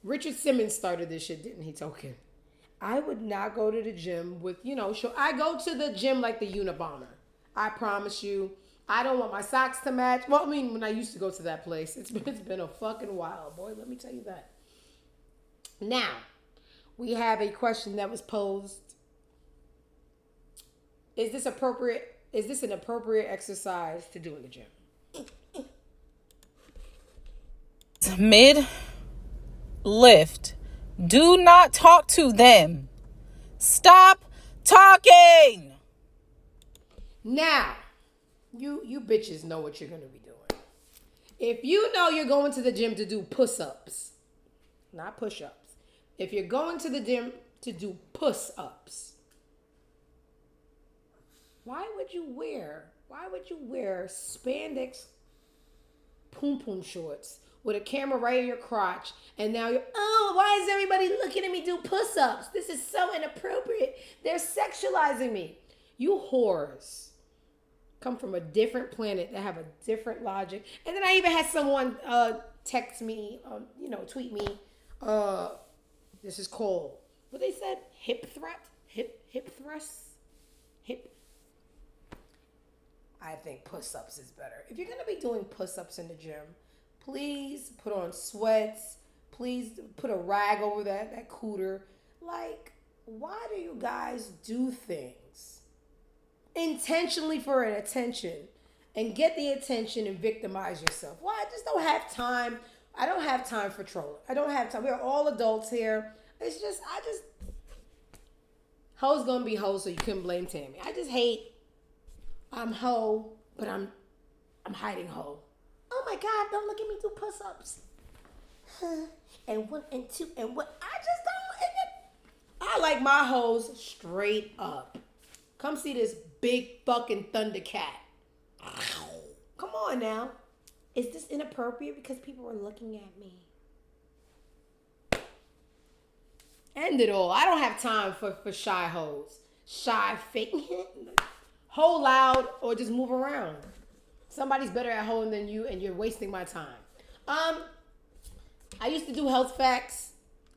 Richard Simmons started this shit, didn't he, Token? I would not go to the gym with, I go to the gym like the Unabomber. I promise you. I don't want my socks to match. Well, I mean, when I used to go to that place, it's been a fucking while, boy. Let me tell you that. Now, we have a question that was posed. Is this an appropriate exercise to do in the gym? lift mid lift. Do not talk to them. Stop talking. Now, you bitches know what you're going to be doing. If you know you're going to the gym to do push-ups, not push-ups. If you're going to the gym to do push-ups, why would you wear spandex poom shorts with a camera right in your crotch, and now you're, oh, why is everybody looking at me do push-ups? This is so inappropriate. They're sexualizing me. You whores come from a different planet that have a different logic. And then I even had someone text me, tweet me, this is cold. What they said? Hip thrusts? I think push-ups is better. If you're going to be doing push-ups in the gym, please put on sweats. Please put a rag over that cooter. Like, why do you guys do things intentionally for an attention and get the attention and victimize yourself? Why? I just don't have time. I don't have time for trolling. I don't have time. We're all adults here. It's just, hoes gonna be hoes, so you couldn't blame Tammy. I just hate, I'm hoe, but I'm hiding hoe. Oh my God, don't look at me do push-ups. And 1 and 2 and what? I just don't. I like my hoes straight up. Come see this big fucking Thundercat. Come on now. Is this inappropriate because people are looking at me? End it all. I don't have time for shy hoes. Shy, fake. Hoe loud or just move around. Somebody's better at hoeing than you, and you're wasting my time. I used to do health facts.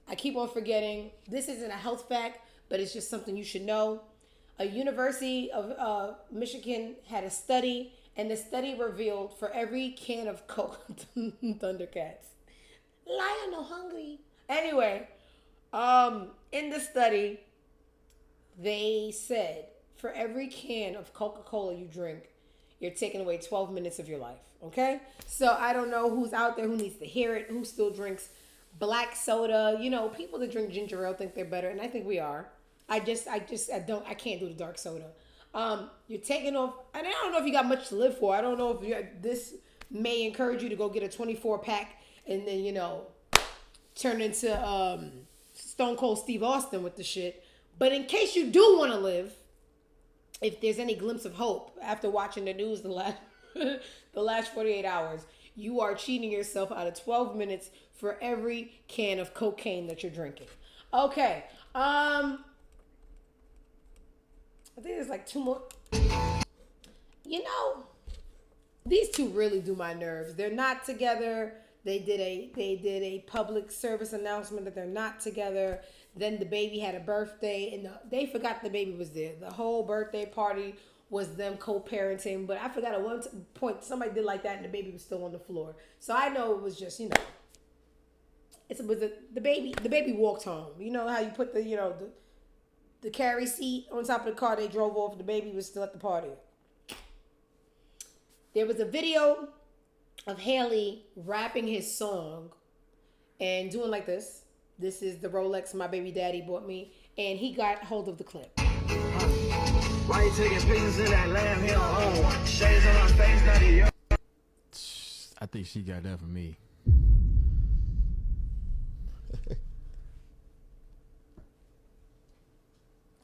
I keep on forgetting. This isn't a health fact, but it's just something you should know. A University of Michigan had a study, and the study revealed for every can of Coke, Thundercats. Lion no hungry. Anyway, in the study, they said for every can of Coca-Cola you drink, you're taking away 12 minutes of your life. Okay? So I don't know who's out there who needs to hear it, who still drinks black soda. You know, people that drink ginger ale think they're better, and I think we are. I can't do the dark soda. You're taking off, and I don't know if you got much to live for. I don't know if this may encourage you to go get a 24-pack and then, turn into Stone Cold Steve Austin with the shit. But in case you do want to live, if there's any glimpse of hope after watching the news the last 48 hours, you are cheating yourself out of 12 minutes for every can of cocaine that you're drinking. Okay. I think there's like 2 more. These two really do my nerves. They're not together. They did a public service announcement that they're not together. Then the baby had a birthday, and they forgot the baby was there. The whole birthday party was them co-parenting, but I forgot at one point somebody did like that, and the baby was still on the floor. So I know it was just, the baby walked home. You know how you put the carry seat on top of the car, they drove off, the baby was still at the party. There was a video of Haley rapping his song and doing like this. This is the Rolex my baby daddy bought me, and he got hold of the clip. Why you taking pictures of that lamb he don't own? Shades on my face, not in your... I think she got that from me.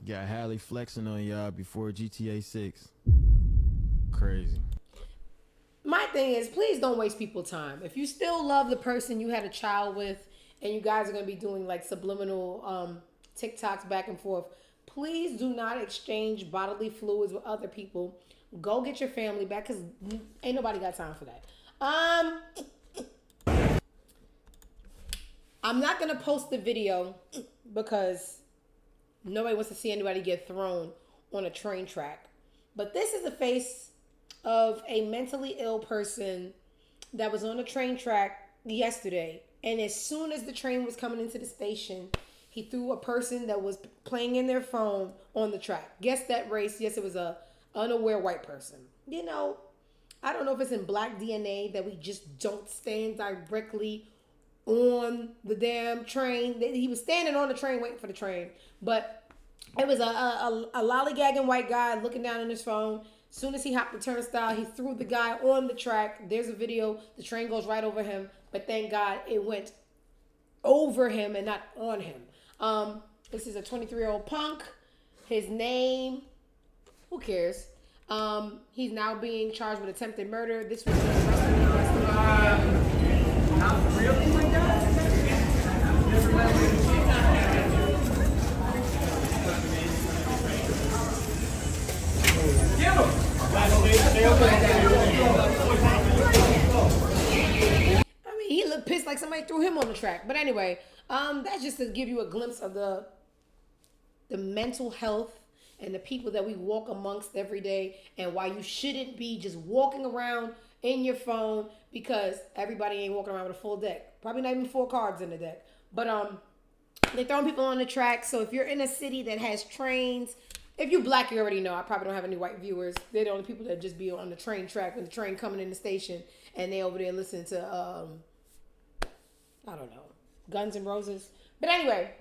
Got Hallie flexing on y'all before GTA 6. Crazy. My thing is, please don't waste people's time. If you still love the person you had a child with, and you guys are going to be doing like subliminal TikToks back and forth, please do not exchange bodily fluids with other people. Go get your family back, because ain't nobody got time for that. I'm not going to post the video because nobody wants to see anybody get thrown on a train track. But this is the face of a mentally ill person that was on a train track yesterday. And as soon as the train was coming into the station, he threw a person that was playing in their phone on the track. Guess that race. Yes, it was a unaware white person. I don't know if it's in black DNA that we just don't stand directly on the damn train. He was standing on the train waiting for the train. But it was a lollygagging white guy looking down on his phone. As soon as he hopped the turnstile, he threw the guy on the track. There's a video. The train goes right over him. But thank God it went over him and not on him. This is a 23-year-old punk. His name, who cares? He's now being charged with attempted murder. This was I mean, he looked pissed like somebody threw him on the track. But anyway, that's just to give you a glimpse of the mental health and the people that we walk amongst every day, and why you shouldn't be just walking around in your phone, because everybody ain't walking around with a full deck. Probably not even 4 cards in the deck. But they're throwing people on the track. So if you're in a city that has trains, if you black, you already know. I probably don't have any white viewers. They're the only people that just be on the train track when the train coming in the station, and they over there listening to I don't know, Guns N' Roses. But anyway,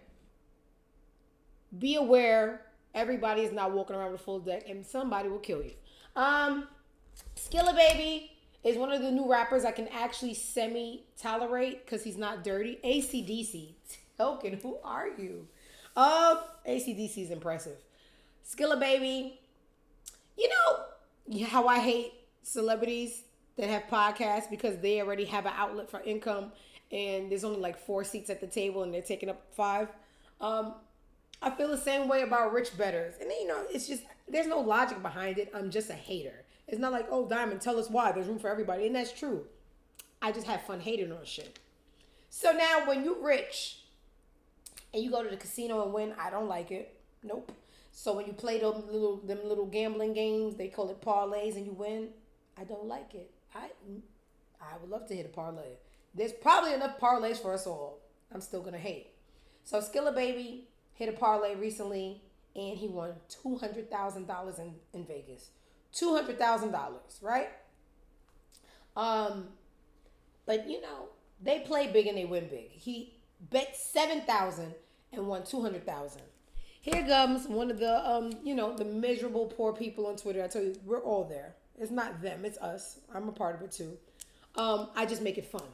be aware. Everybody is not walking around with a full deck, and somebody will kill you. Skilla Baby is one of the new rappers I can actually semi-tolerate because he's not dirty. AC/DC. Token, who are you? AC/DC is impressive. Skilla Baby. You know how I hate celebrities that have podcasts because they already have an outlet for income, and there's only like 4 seats at the table and they're taking up 5. I feel the same way about rich betters. And then, it's just, there's no logic behind it. I'm just a hater. It's not like, oh, Diamond, tell us why. There's room for everybody. And that's true. I just have fun hating on shit. So now when you're rich and you go to the casino and win, I don't like it. Nope. So when you play them little gambling games, they call it parlays, and you win, I don't like it. I would love to hit a parlay. There's probably enough parlays for us all. I'm still going to hate. So Skilla Baby hit a parlay recently, and he won $200,000 in Vegas. $200,000, right? But they play big and they win big. He bet $7,000 and won $200,000. Here comes one of the the miserable poor people on Twitter. I tell you, we're all there. It's not them, it's us. I'm a part of it too. I just make it fun.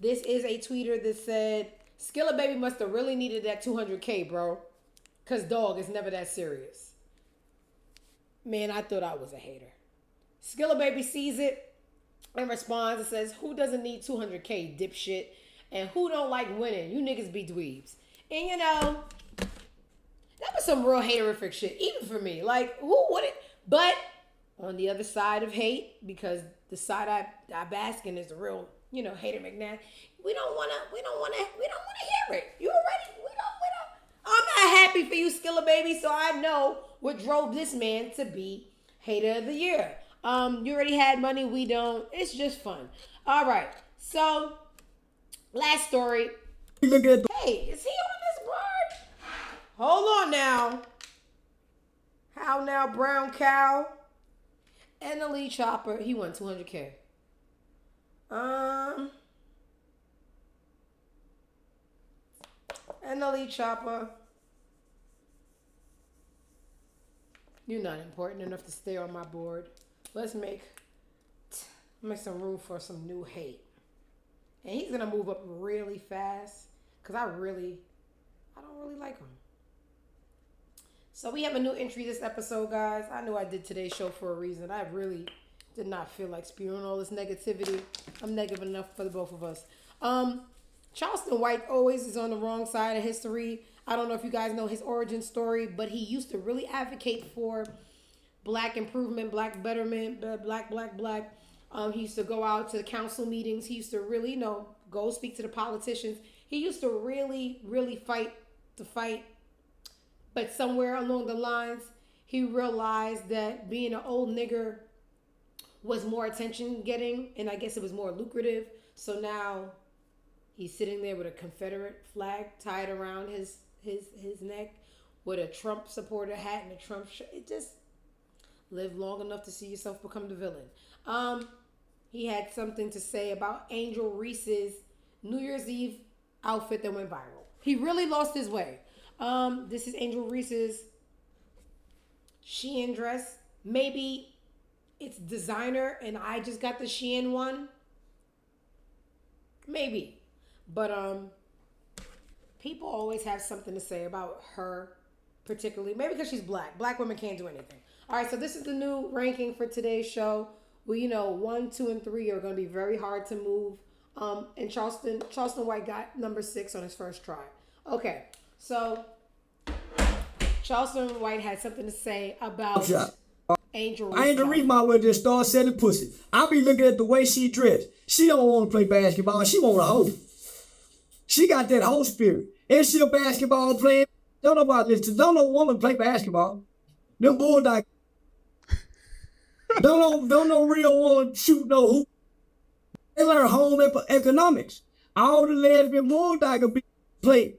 This is a tweeter that said, Skilla Baby must have really needed that $200K, bro. Because, dog, it's never that serious. Man, I thought I was a hater. Skilla Baby sees it and responds and says, who doesn't need $200K, dipshit? And who don't like winning? You niggas be dweebs. And, that was some real haterific shit, even for me. Like, who would it? But on the other side of hate, because the side I bask in is the real, hater McNabb. We don't wanna hear it. You already, we don't. I'm not happy for you, Skilla Baby, so I know what drove this man to be hater of the year. You already had money, we don't. It's just fun. All right, so last story. Hey, is he on this board? Hold on now. How now, brown cow? And the lead chopper, he won $200K. And the lead chopper. You're not important enough to stay on my board. Let's make some room for some new hate. And he's gonna move up really fast because I don't really like him. So we have a new entry this episode, guys. I knew I did today's show for a reason. I really did not feel like spewing all this negativity. I'm negative enough for the both of us. Charleston White always is on the wrong side of history. I don't know if you guys know his origin story, but he used to really advocate for black improvement, black betterment, black. He used to go out to the council meetings. He used to really, go speak to the politicians. He used to really, really fight the fight. But somewhere along the lines, he realized that being an old nigger was more attention getting, and I guess it was more lucrative. So now he's sitting there with a Confederate flag tied around his neck, with a Trump supporter hat and a Trump shirt. It just live long enough to see yourself become the villain. He had something to say about Angel Reese's New Year's Eve outfit that went viral. He really lost his way. This is Angel Reese's Shein dress. Maybe it's designer and I just got the Shein one. Maybe. But people always have something to say about her particularly. Maybe because she's black. Black women can't do anything. All right, so this is the new ranking for today's show. Well, 1, 2, and 3 are going to be very hard to move. And Charleston White got number 6 on his first try. Okay, so Charleston White had something to say about Angel Reese. I ain't the reason why I would just start selling pussy. I be looking at the way she dressed. She don't want to play basketball. She want a hoe. She got that hoe spirit. And she a basketball player. Don't know woman play basketball. Them bulldog. don't know real woman shoot no hoop. They learn home economics. All the lesbian bulldog be play.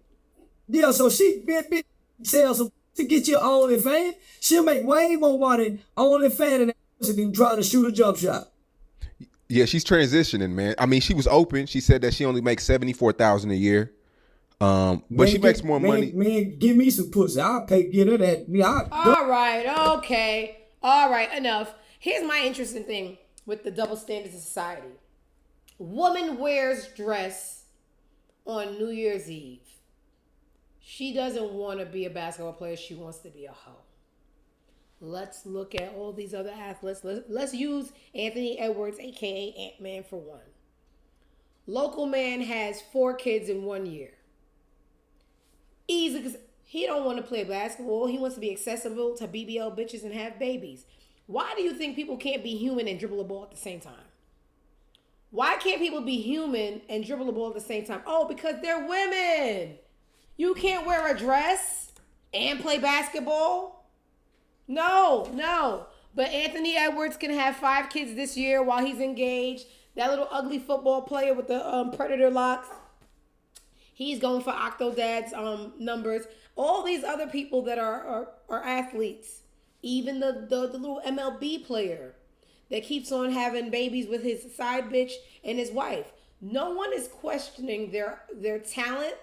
Yeah, so she been sell some to get your OnlyFans. She'll make way more money OnlyFans than trying to shoot a jump shot. Yeah, she's transitioning, man. I mean, she was open. She said that she only makes $74,000 a year. But she makes more money. Man, give me some pussy. I'll get her that. All right, okay. All right, enough. Here's my interesting thing with the double standards of society. Woman wears dress on New Year's Eve. She doesn't want to be a basketball player. She wants to be a hoe. Let's look at all these other athletes. Let's use Anthony Edwards, a.k.a. Ant-Man, for one. Local man has 4 kids in 1 year. Easy, because he don't want to play basketball. He wants to be accessible to BBL bitches and have babies. Why do you think people can't be human and dribble a ball at the same time? Why can't people be human and dribble a ball at the same time? Oh, because they're women. You can't wear a dress and play basketball? No. But Anthony Edwards can have 5 kids this year while he's engaged. That little ugly football player with the predator locks, he's going for Octodad's numbers. All these other people that are athletes, even the little MLB player that keeps on having babies with his side bitch and his wife. No one is questioning their talent,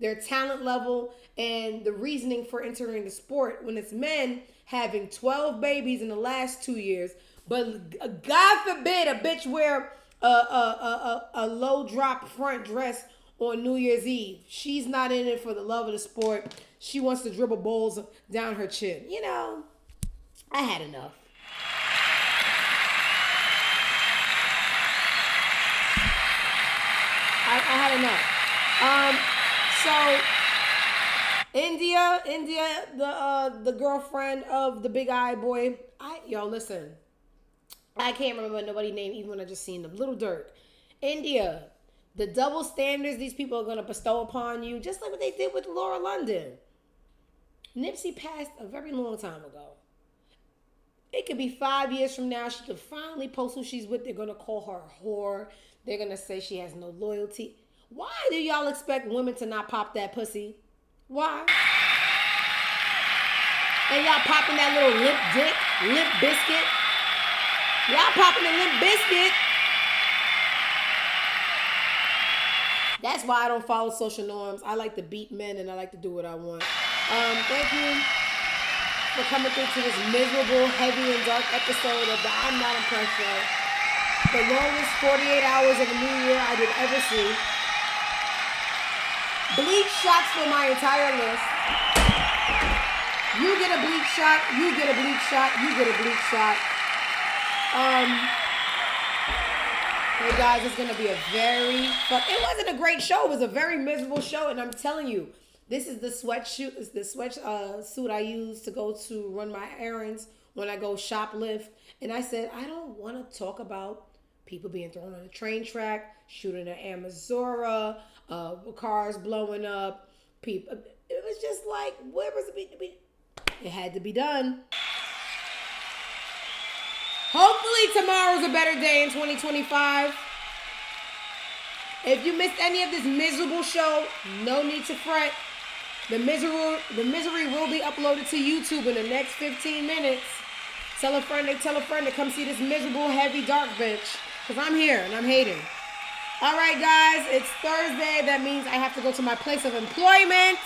their talent level, and the reasoning for entering the sport when it's men having 12 babies in the last 2 years. But God forbid a bitch wear a low drop front dress on New Year's Eve. She's not in it for the love of the sport. She wants to dribble balls down her chin. I had enough. I had enough. So India, the girlfriend of the big eye boy. Listen. I can't remember nobody's name even when I just seen them. Little Dirk. India. The double standards these people are going to bestow upon you, just like what they did with Laura London. Nipsey passed a very long time ago. It could be 5 years from now. She could finally post who she's with. They're going to call her a whore. They're going to say she has no loyalty. Why do y'all expect women to not pop that pussy? Why? And y'all popping that little limp biscuit. Y'all popping the limp biscuit. That's why I don't follow social norms. I like to beat men and I like to do what I want. Thank you for coming through to this miserable, heavy, and dark episode of the I'm Not Impressed show. The longest 48 hours of a new year I did ever see. Bleach shots for my entire list. You get a bleach shot, you get a bleach shot, you get a bleach shot. Hey guys, it's gonna be a it wasn't a great show. It was a very miserable show, and I'm telling you, this is the suit I use to go to run my errands when I go shoplift. And I said, I don't want to talk about people being thrown on a train track, shooting at Amazura, cars blowing up, people. It was just like, where was it? It had to be done. Hopefully tomorrow's a better day in 2025. If you missed any of this miserable show, no need to fret. The misery will be uploaded to YouTube in the next 15 minutes. Tell a friend to come see this miserable, heavy, dark bitch. Because I'm here and I'm hating. All right, guys, it's Thursday. That means I have to go to my place of employment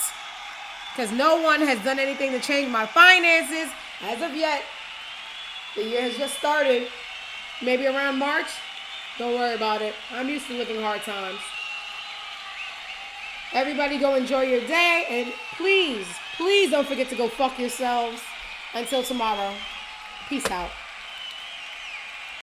because no one has done anything to change my finances as of yet. The year has just started. Maybe around March. Don't worry about it. I'm used to living hard times. Everybody go enjoy your day. And please, please don't forget to go fuck yourselves. Until tomorrow. Peace out.